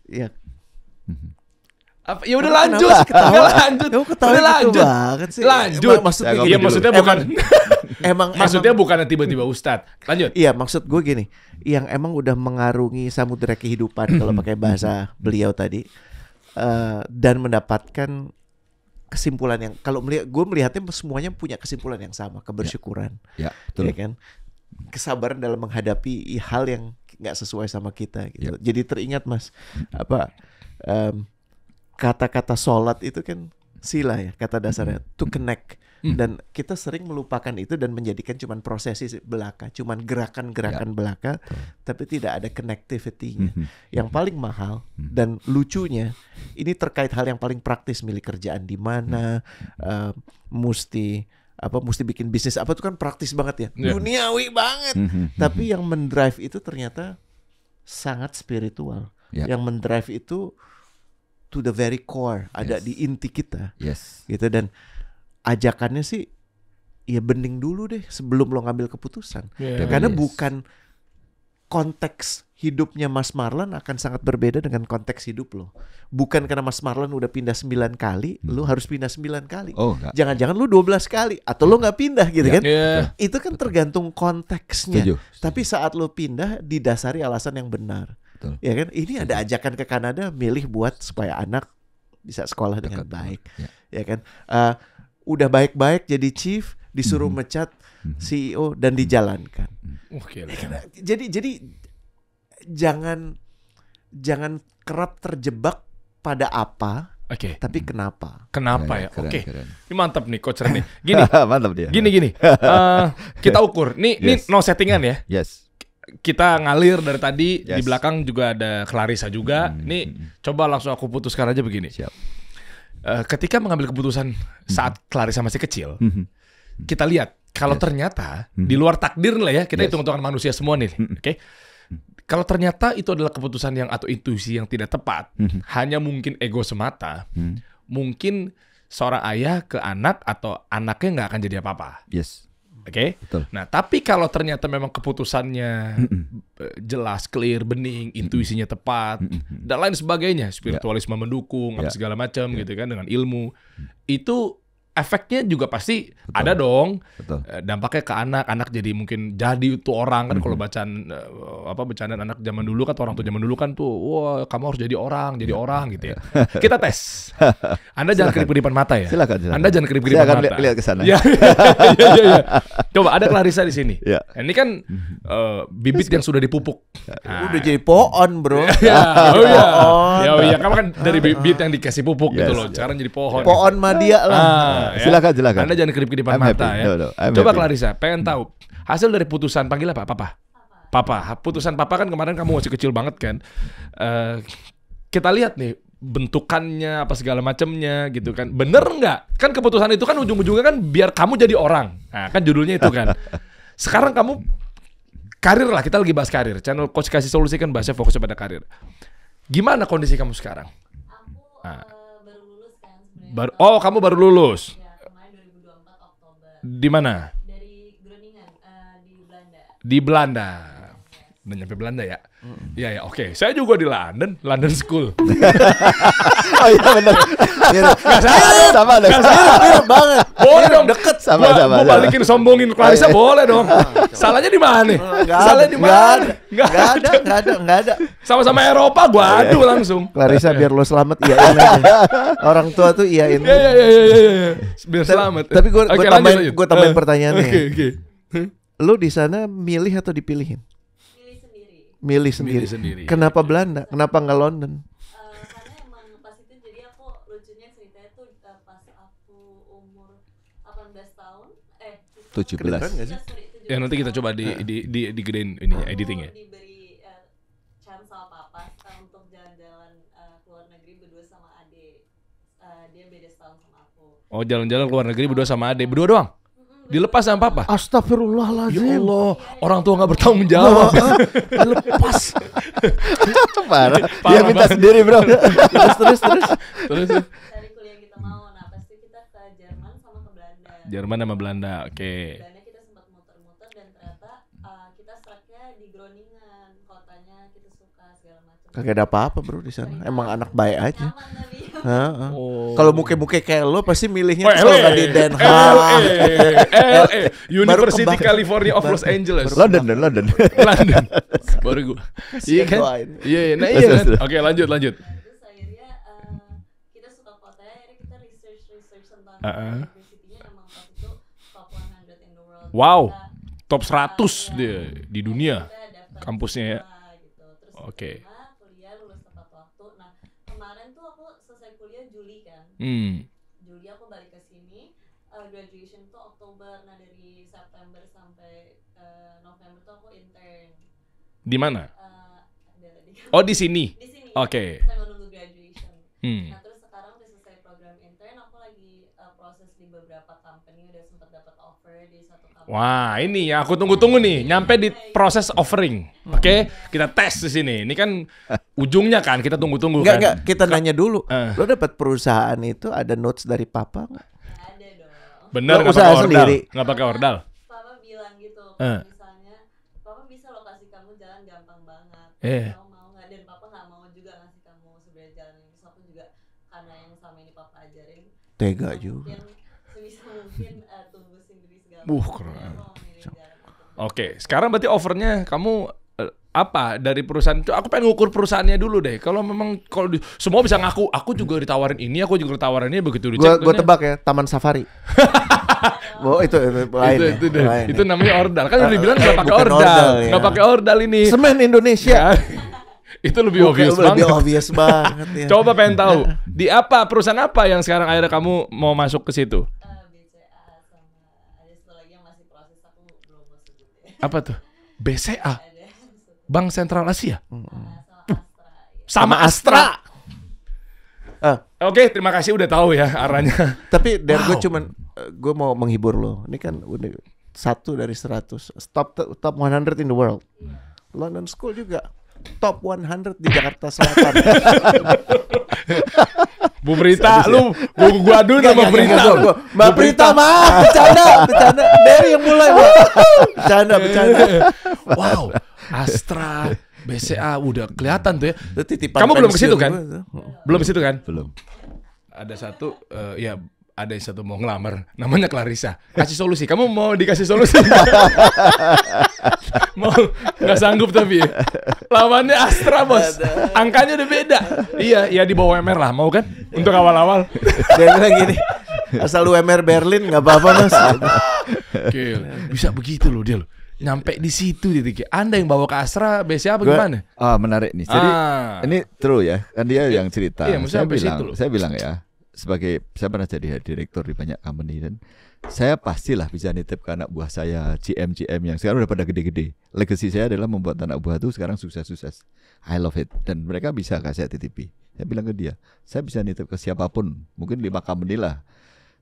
ya ya udah lanjut. Lanjut. Udah lanjut banget sih. Lanjut. Maksudnya bukan maksudnya bukan tiba-tiba Ustadz. Lanjut. Iya, maksud gue gini, yang emang udah mengarungi samudera kehidupan kalau pakai bahasa beliau tadi, dan mendapatkan kesimpulan yang kalau gue melihatnya semuanya punya kesimpulan yang sama, kebersyukuran. Ya, betul. Ya kan? Kesabaran dalam menghadapi hal yang nggak sesuai sama kita gitu. Jadi teringat Mas, kata-kata sholat itu kan sila ya, kata dasarnya to connect. Dan kita sering melupakan itu dan menjadikan cuman prosesi belaka, cuman gerakan-gerakan belaka, tapi tidak ada connectivity-nya. Yang paling mahal dan lucunya, ini terkait hal yang paling praktis, milik kerjaan di mana, mesti bikin bisnis apa, itu kan praktis banget ya, duniawi banget. Tapi yang mendrive itu ternyata sangat spiritual. Yang mendrive itu to the very core, ada di inti kita, gitu. Dan ajakannya sih, ya bening dulu deh sebelum lo ngambil keputusan, karena bukan konteks hidupnya Mas Marlan akan sangat berbeda dengan konteks hidup lo. Bukan karena Mas Marlan udah pindah 9 kali, lo harus pindah 9 kali. Jangan-jangan lo 12 kali atau lo nggak pindah gitu kan? Itu kan tergantung konteksnya. Setuju. Tapi saat lo pindah didasari alasan yang benar. Betul. Ya kan? Ini ada ajakan ke Kanada, milih buat supaya anak bisa sekolah dengan baik. Ya kan? Udah baik-baik jadi chief, disuruh mecat CEO dan dijalankan. Jadi jangan kerap terjebak pada apa Oke. Tapi kenapa? Kenapa ya? Keren, Oke. keren. Ini mantap nih Coach Rene. Gini. Mantap dia. Gini. Kita ukur. Ini no settingan ya. Yes. Kita ngalir dari tadi. Di Yes. belakang juga ada Clarissa juga. Nih coba langsung aku putuskan aja begini. Siap. Ketika mengambil keputusan saat Clarissa masih kecil, kita lihat kalau ternyata di luar takdir lah ya, kita hitung-hitungan manusia semua nih, oke? Kalau ternyata itu adalah keputusan yang atau intuisi yang tidak tepat, hanya mungkin ego semata, mungkin seorang ayah ke anak atau anaknya nggak akan jadi apa-apa, Yes. oke? Betul. Nah, tapi kalau ternyata memang keputusannya jelas, clear, bening, intuisinya tepat, dan lain sebagainya, spiritualisme mendukung, apa segala macam gitu kan, dengan ilmu, itu efeknya juga pasti ada dong. Betul. Dampaknya ke anak jadi mungkin jadi itu orang kan kalau bacaan bercandaan anak zaman dulu kan, orang tuh zaman dulu kan tuh, wah kamu harus jadi orang gitu ya. Kita tes. Anda jangan kedip-kedipan mata ya. Silakan. Anda jangan kedip-kedipan Saya akan mata. lihat ke sana. Iya. Coba ada Clarissa di sini. Ya. Ini kan bibit yang sudah dipupuk. Nah, Udah jadi pohon, bro. oh iya. Pohon. Ya, iya, kamu kan dari bibit yang dikasih pupuk gitu Yes, loh. Sekarang jadi pohon. Pohon Madia lah. Ya. Silakan. Anda jangan kedip-kedipan I'm mata happy. ya. No, I'm Coba happy. Clarissa, pengen tahu hasil dari putusan panggil apa? Papa. Putusan Papa kan kemarin kamu masih kecil banget kan. Kita lihat nih bentukannya apa segala macamnya gitu kan. Bener nggak? Kan keputusan itu kan ujung-ujungnya kan biar kamu jadi orang. Nah, kan judulnya itu kan. Sekarang kamu karir lah, kita lagi bahas karir. Channel Coach Kasih Solusi kan bahasnya fokusnya pada karir. Gimana kondisi kamu sekarang? Aku baru lulus kan sebenarnya. Kamu baru lulus. Ya, kemarin 2024 Oktober. Di mana? Dari Groningen di Belanda. Di Belanda. Udah nyampe Belanda ya? Iya ya, oke. Saya juga di London School. Oh iya benar. Sama dong. Mirip banget. Boleh dong. Deket. Sama. Gua balikin sombongin Clarissa boleh dong. Salahnya di mana? Salahnya di mana? Nggak ada. Sama-sama Eropa gua adu langsung. Clarissa biar lo selamat iyain aja. Orang tua tuh iyain. Iya. Biar selamat. Tapi gue Oke, tambahin, lanjut. gue tambahin pertanyaannya. Oke. Lo di sana milih atau dipilihin? Milih Milih sendiri. sendiri. Kenapa Belanda? Kenapa nggak London? Karena emang pas itu jadi aku lucunya ceritanya tuh pas aku umur 18 tahun 17. Kedengeran nggak sih? Ya nanti kita coba digedein ini editingnya. Diberi chance sama papa untuk jalan-jalan ke luar negeri berdua sama adik. Dia beda setahun sama aku. Oh, jalan-jalan ke luar negeri berdua sama adek. Berdua doang? Dilepas sama papa? Ya Astagfirullahaladzim. Allah, orang tua nggak bertanggung jawab. Lepas. Parah. Dia Parah minta banget. sendiri, Bro. Terus. Terus Cari kuliah yang kita mau. Nah, pasti kita ke Jerman sama ke Belanda. Jerman sama Belanda, oke. Belanda kita sempat muter-muter dan ternyata kita stucknya di Groningen, kotanya kita suka segala macam. Kagak ada apa-apa bro di sana. Emang anak baik aja. Nyaman tapi. Heeh. Oh. Kalau muke-muke kayak lo pasti milihnya Wah, kalau nggak di Den Haag. LA, University kembali. California of Los Angeles. London. London. Baru gue. Iya kan? doain. Iya, nah iya kan. Oke, lanjut. Nah, terus akhirnya kita suka kotanya, akhirnya kita research tentang university-nya. Emang pas itu top 100 in the world. Wow. Kita, Top 100 dia di dunia. kita daftar Kampusnya ya. sekolah gitu. Terus Oke. diterima, kuliah lulus tepat waktu. Nah, kemarin tuh aku selesai kuliah Juli kan. Juli aku balik ke sini, graduation tuh Oktober. Nah, dari September sampai November tuh aku intern. Di mana? Ada di Oh, di sini. di sini. Oke. Saya menunggu graduation. Nah, terus sekarang udah selesai program intern, aku lagi proses di beberapa company, udah sempat dapat offer di satu company. Wah, ini ya aku tunggu-tunggu nih, nyampe di proses offering. Oke, kita tes di sini. Ini kan ujungnya kan, kita tunggu-tunggu kan. Enggak, kita nanya dulu. Eh. Lo dapat perusahaan itu ada notes dari papa nggak? Ada dong. Bener, Lo nggak usaha pakai ordal. sendiri. Nggak pakai ordal. Papa bilang gitu, misalnya, Papa bisa lokasi kamu jalan gampang banget. Kamu mau nggak? Dan Papa nggak mau juga ngasih kamu sebenarnya jalan yang bisa. Aku juga karena yang selama ini Papa ajarin. Tega sebisa juga. Sebisa mungkin tunggu sendiri segala Keren. Aku mau milih jalan itu. Oke, sekarang berarti offernya kamu apa dari perusahaan itu? Aku pengen ngukur perusahaannya dulu deh. Kalau memang semua bisa ngaku, aku juga ditawarin ini, aku juga ditawarin ini, begitu dicek. Gue tebak ya, Taman Safari. Oh itu lain ya. itu, Lain itu ya. namanya ordal. Kan udah dibilang nggak pakai Bukan ordal, ordal, ya. nggak pakai ordal ini. Semen Indonesia. Itu lebih obvious banget. Lebih obvious banget ya. Coba pengen tahu, di apa perusahaan apa yang sekarang akhirnya kamu mau masuk ke situ? BCA sama ada satu lagi yang masih proses, aku belum mau sebut ya. Apa tuh? BCA, Bank Sentral Asia, Sama Astra. sama Astra. Oke, terima kasih udah tahu ya arahnya. Tapi dari gue mau menghibur lo. Ini kan udah 1 dari 100 top 100 in the world. London School juga top 100 di Jakarta Selatan. Bu Prita, lu gua aduin sama Prita. Mbak Prita mah bercanda. Dari yang mulai, Mbak. Bercanda. Wow, Astra, BCA udah kelihatan tuh ya. Itu titipan Kamu belum ke situ pensiun kan? gua tuh. Belum ke situ kan? Belum. Ada satu ya ada yang satu mau ngelamar, namanya Clarissa. Kasih solusi. Kamu mau dikasih solusi? Mau nggak sanggup tapi lawannya Astra, bos. Angkanya udah beda. Iya, ya di bawah UMR lah, mau kan? Untuk awal-awal. Dia bilang gini, asal UMR Berlin nggak apa-apa mas. Oke, bisa begitu loh dia loh. Nyampe di situ titik. Anda yang bawa ke Astra, BCA apa gimana? Menarik nih. Jadi ini true ya, kan dia yang cerita. Iya, saya bilang ya, sebagai saya pernah jadi direktur di banyak company dan saya pastilah bisa nitip ke anak buah saya, GM yang sekarang udah pada gede-gede. Legacy saya adalah membuat anak buah itu sekarang sukses. I love it. Dan mereka bisa kasih titipi. Saya bilang ke dia, saya bisa nitip ke siapapun, mungkin 5 company lah.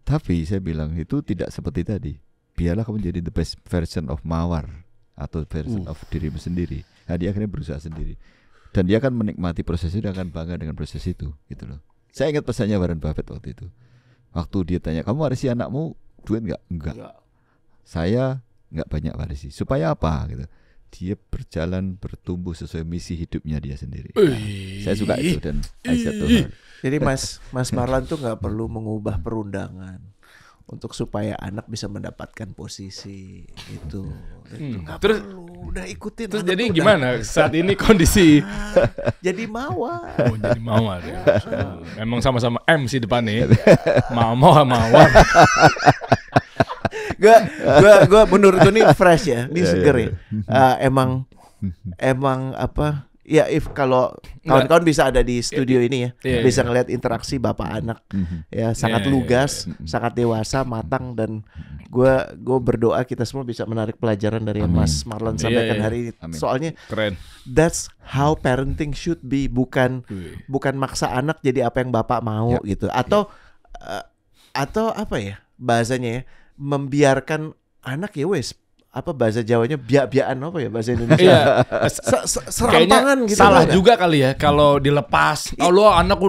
Tapi saya bilang itu tidak seperti tadi. Biarlah kamu jadi the best version of Mawar atau version of dirimu sendiri. Nah, dia akhirnya berusaha sendiri. Dan dia akan menikmati proses itu, dia akan bangga dengan proses itu, gitu loh. Saya ingat pesannya Warren Buffett waktu itu. Waktu dia tanya, kamu warisi anakmu duit nggak? Enggak. Saya nggak banyak warisi. Supaya apa? Gitu. Dia bertumbuh sesuai misi hidupnya dia sendiri. Nah, saya suka itu dan I said to her. Jadi Mas Marlan tuh nggak perlu mengubah perundangan untuk supaya anak bisa mendapatkan posisi itu. Terus udah ikutin. Terus jadi gimana saat ini kondisi? Jadi mawar. Oh, jadi mawar ya. Memang sama-sama M sih depannya. Mawar. Gua menurut gue ini fresh ya, ini seger ya. Emang apa? Ya, kalau kawan-kawan bisa ada di studio ini ya, bisa ngelihat interaksi bapak anak, ya sangat lugas, sangat dewasa, matang, dan gue berdoa kita semua bisa menarik pelajaran dari yang Mas Marlan sampaikan hari ini. Soalnya keren. That's how parenting should be, bukan maksa anak jadi apa yang bapak mau gitu, atau apa ya bahasanya ya, membiarkan anak ya wes. Apa bahasa Jawanya biak-biakan apa ya bahasa Indonesia? Iya. Serampangan gitu. Salah juga kali ya kalau dilepas. Lo anak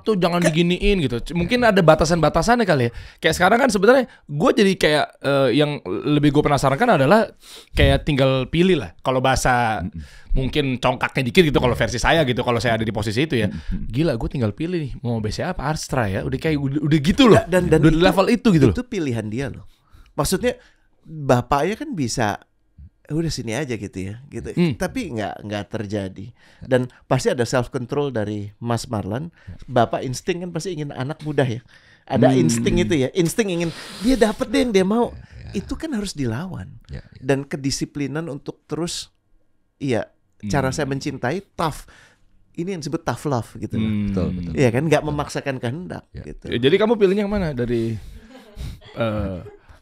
tuh jangan diginiin gitu. Mungkin ada batasan-batasannya kali ya. Kayak sekarang kan sebenarnya gue jadi kayak yang lebih gue penasaran kan adalah kayak tinggal pilih lah. Kalau bahasa mungkin congkaknya dikit gitu kalau versi saya gitu, kalau saya ada di posisi itu ya. Gila, gue tinggal pilih nih mau BCA apa Astra ya. Udah kayak udah gitu loh. Dan udah di level itu gitu loh. Itu pilihan dia loh. Maksudnya bapaknya kan bisa udah sini aja gitu ya, gitu. Tapi nggak terjadi. Dan pasti ada self control dari Mas Marlan. Bapak insting kan pasti ingin anak mudah ya. Ada insting itu ya, insting ingin dia dapat deh yang dia mau. Itu kan harus dilawan. Dan kedisiplinan untuk terus, cara saya mencintai tough. Ini yang disebut tough love gitu. Betul. Iya kan, nggak memaksakan kehendak gitu. Jadi kamu pilihnya yang mana dari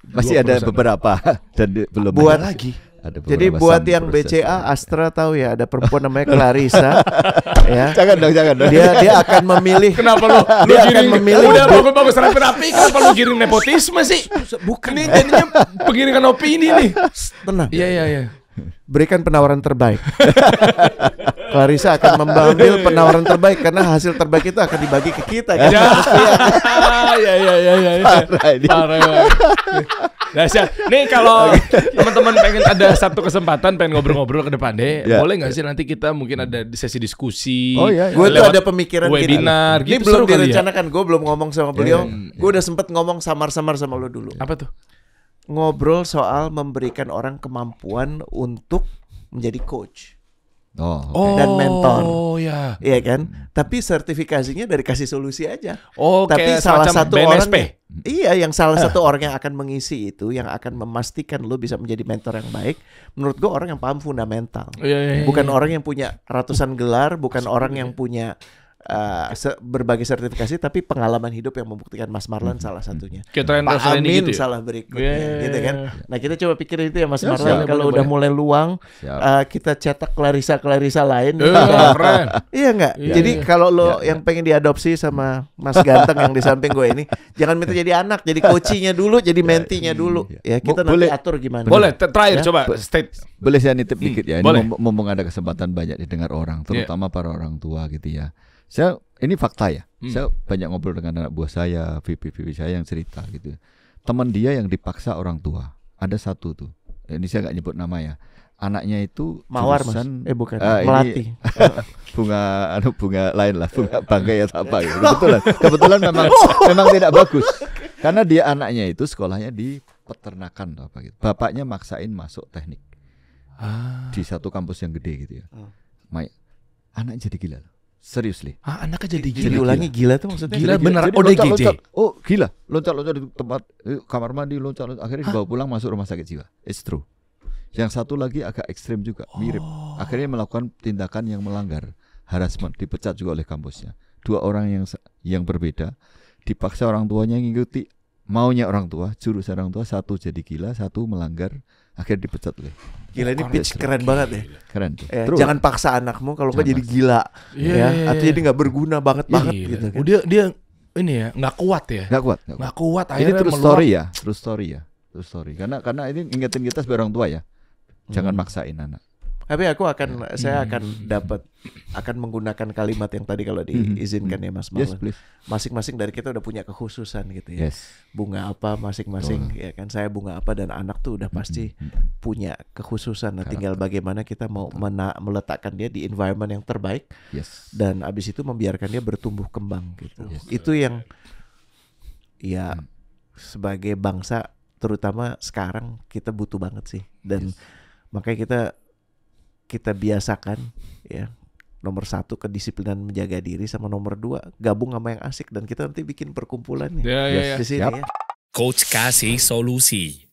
masih ada beberapa dan belum buat ada lagi. Jadi buat yang BCA Astra tahu ya, ada perempuan namanya Clarissa ya. Jangan dong. Dia akan memilih. Kenapa lu Dia giring, akan memilih. Udah bagus rapi-rapi, kenapa lu giring nepotisme sih? Bukan. Ini jadinya pengiringan opini nih. Tenang. Iya. Berikan penawaran terbaik. Clarissa akan mengambil penawaran terbaik karena hasil terbaik itu akan dibagi ke kita kan. Iya. Parah. Dahsyat. Nih kalau teman-teman pengen ada satu kesempatan pengen ngobrol-ngobrol ke depan deh, boleh nggak sih nanti kita mungkin ada sesi diskusi? Oh iya. Gue tuh ada pemikiran webinar gini. Ini gitu. belum direncanakan. Gue belum ngomong sama beliau. Gue udah sempet ngomong samar-samar sama lo dulu. Apa tuh? Ngobrol soal memberikan orang kemampuan untuk menjadi coach. dan mentor. Oh ya. Iya kan? Tapi sertifikasinya dari Kasih Solusi aja. Oh, tapi kayak salah semacam satu BNSP. orang yang salah satu orang yang akan mengisi itu, yang akan memastikan lo bisa menjadi mentor yang baik, menurut gue orang yang paham fundamental. Bukan orang yang punya ratusan gelar, bukan orang yang punya berbagai sertifikasi, tapi pengalaman hidup yang membuktikan. Mas Marlan salah satunya. Pak Amin gitu ya? salah berikutnya, gitu kan. Nah kita coba pikirin itu ya Mas Ya, Marlan. Kalau udah mulai luang, kita cetak Clarissa lain. Keren. Iya nggak? Jadi kalau lo yang pengen diadopsi sama Mas Ganteng yang di samping gue ini, jangan minta jadi anak, jadi coachingnya dulu, jadi mentinya dulu. Ya kita nanti atur gimana. Boleh, terakhir coba state. Boleh saya nitip dikit ya. Boleh. Ini mumpung ada kesempatan banyak didengar orang, terutama para orang tua gitu ya. Ini fakta ya. Saya banyak ngobrol dengan anak buah saya, VP saya yang cerita gitu. Teman dia yang dipaksa orang tua. Ada satu tuh. Ini saya nggak nyebut nama ya. Anaknya itu Mawar jurusan, Mas. Bukan. Melati. bunga lain lah, bunga bangkai atau apa gitu. Kebetulan memang tidak bagus. Karena dia anaknya itu sekolahnya di peternakan atau apa gitu. Bapaknya maksain masuk teknik. Di satu kampus yang gede gitu ya. Anaknya jadi gila. Seriously. Anaknya jadi gila. Jadi ulangi gila tuh maksudnya. Gila beneran. ODGJ. Oh gila. Loncat-loncat di tempat kamar mandi, loncat-loncat. Akhirnya dibawa pulang masuk rumah sakit jiwa. It's true. Yang satu lagi agak ekstrim juga, mirip. Akhirnya melakukan tindakan yang melanggar harassment, dipecat juga oleh kampusnya. Dua orang yang berbeda, dipaksa orang tuanya ngikuti maunya orang tua, jurusan orang tua. Satu jadi gila, satu melanggar, akhirnya dipecat oleh. Gila, ini pitch keren banget ya. Keren tuh. Jangan paksa anakmu kalau nggak jadi gila, atau jadi nggak berguna banget gitu. Kan. Dia ini ya nggak kuat ya. Nggak kuat. Ini Akhirnya true story ya. True story. Karena ini ingetin kita sebagai orang tua ya. Jangan maksain anak. Tapi saya akan menggunakan kalimat yang tadi kalau diizinkan ya Mas Marlon. Yes, masing-masing dari kita udah punya kekhususan gitu ya. Bunga apa masing-masing ya kan. Saya bunga apa dan anak tuh udah pasti punya kekhususan. Nah, tinggal bagaimana kita mau meletakkan dia di environment yang terbaik. Dan abis itu membiarkan dia bertumbuh kembang gitu. Itu yang ya sebagai bangsa terutama sekarang kita butuh banget sih. Dan makanya kita biasakan ya, nomor 1 kedisiplinan menjaga diri, sama nomor 2 gabung sama yang asik, dan kita nanti bikin perkumpulan nih di sini ya. Coach Kasih Solusi.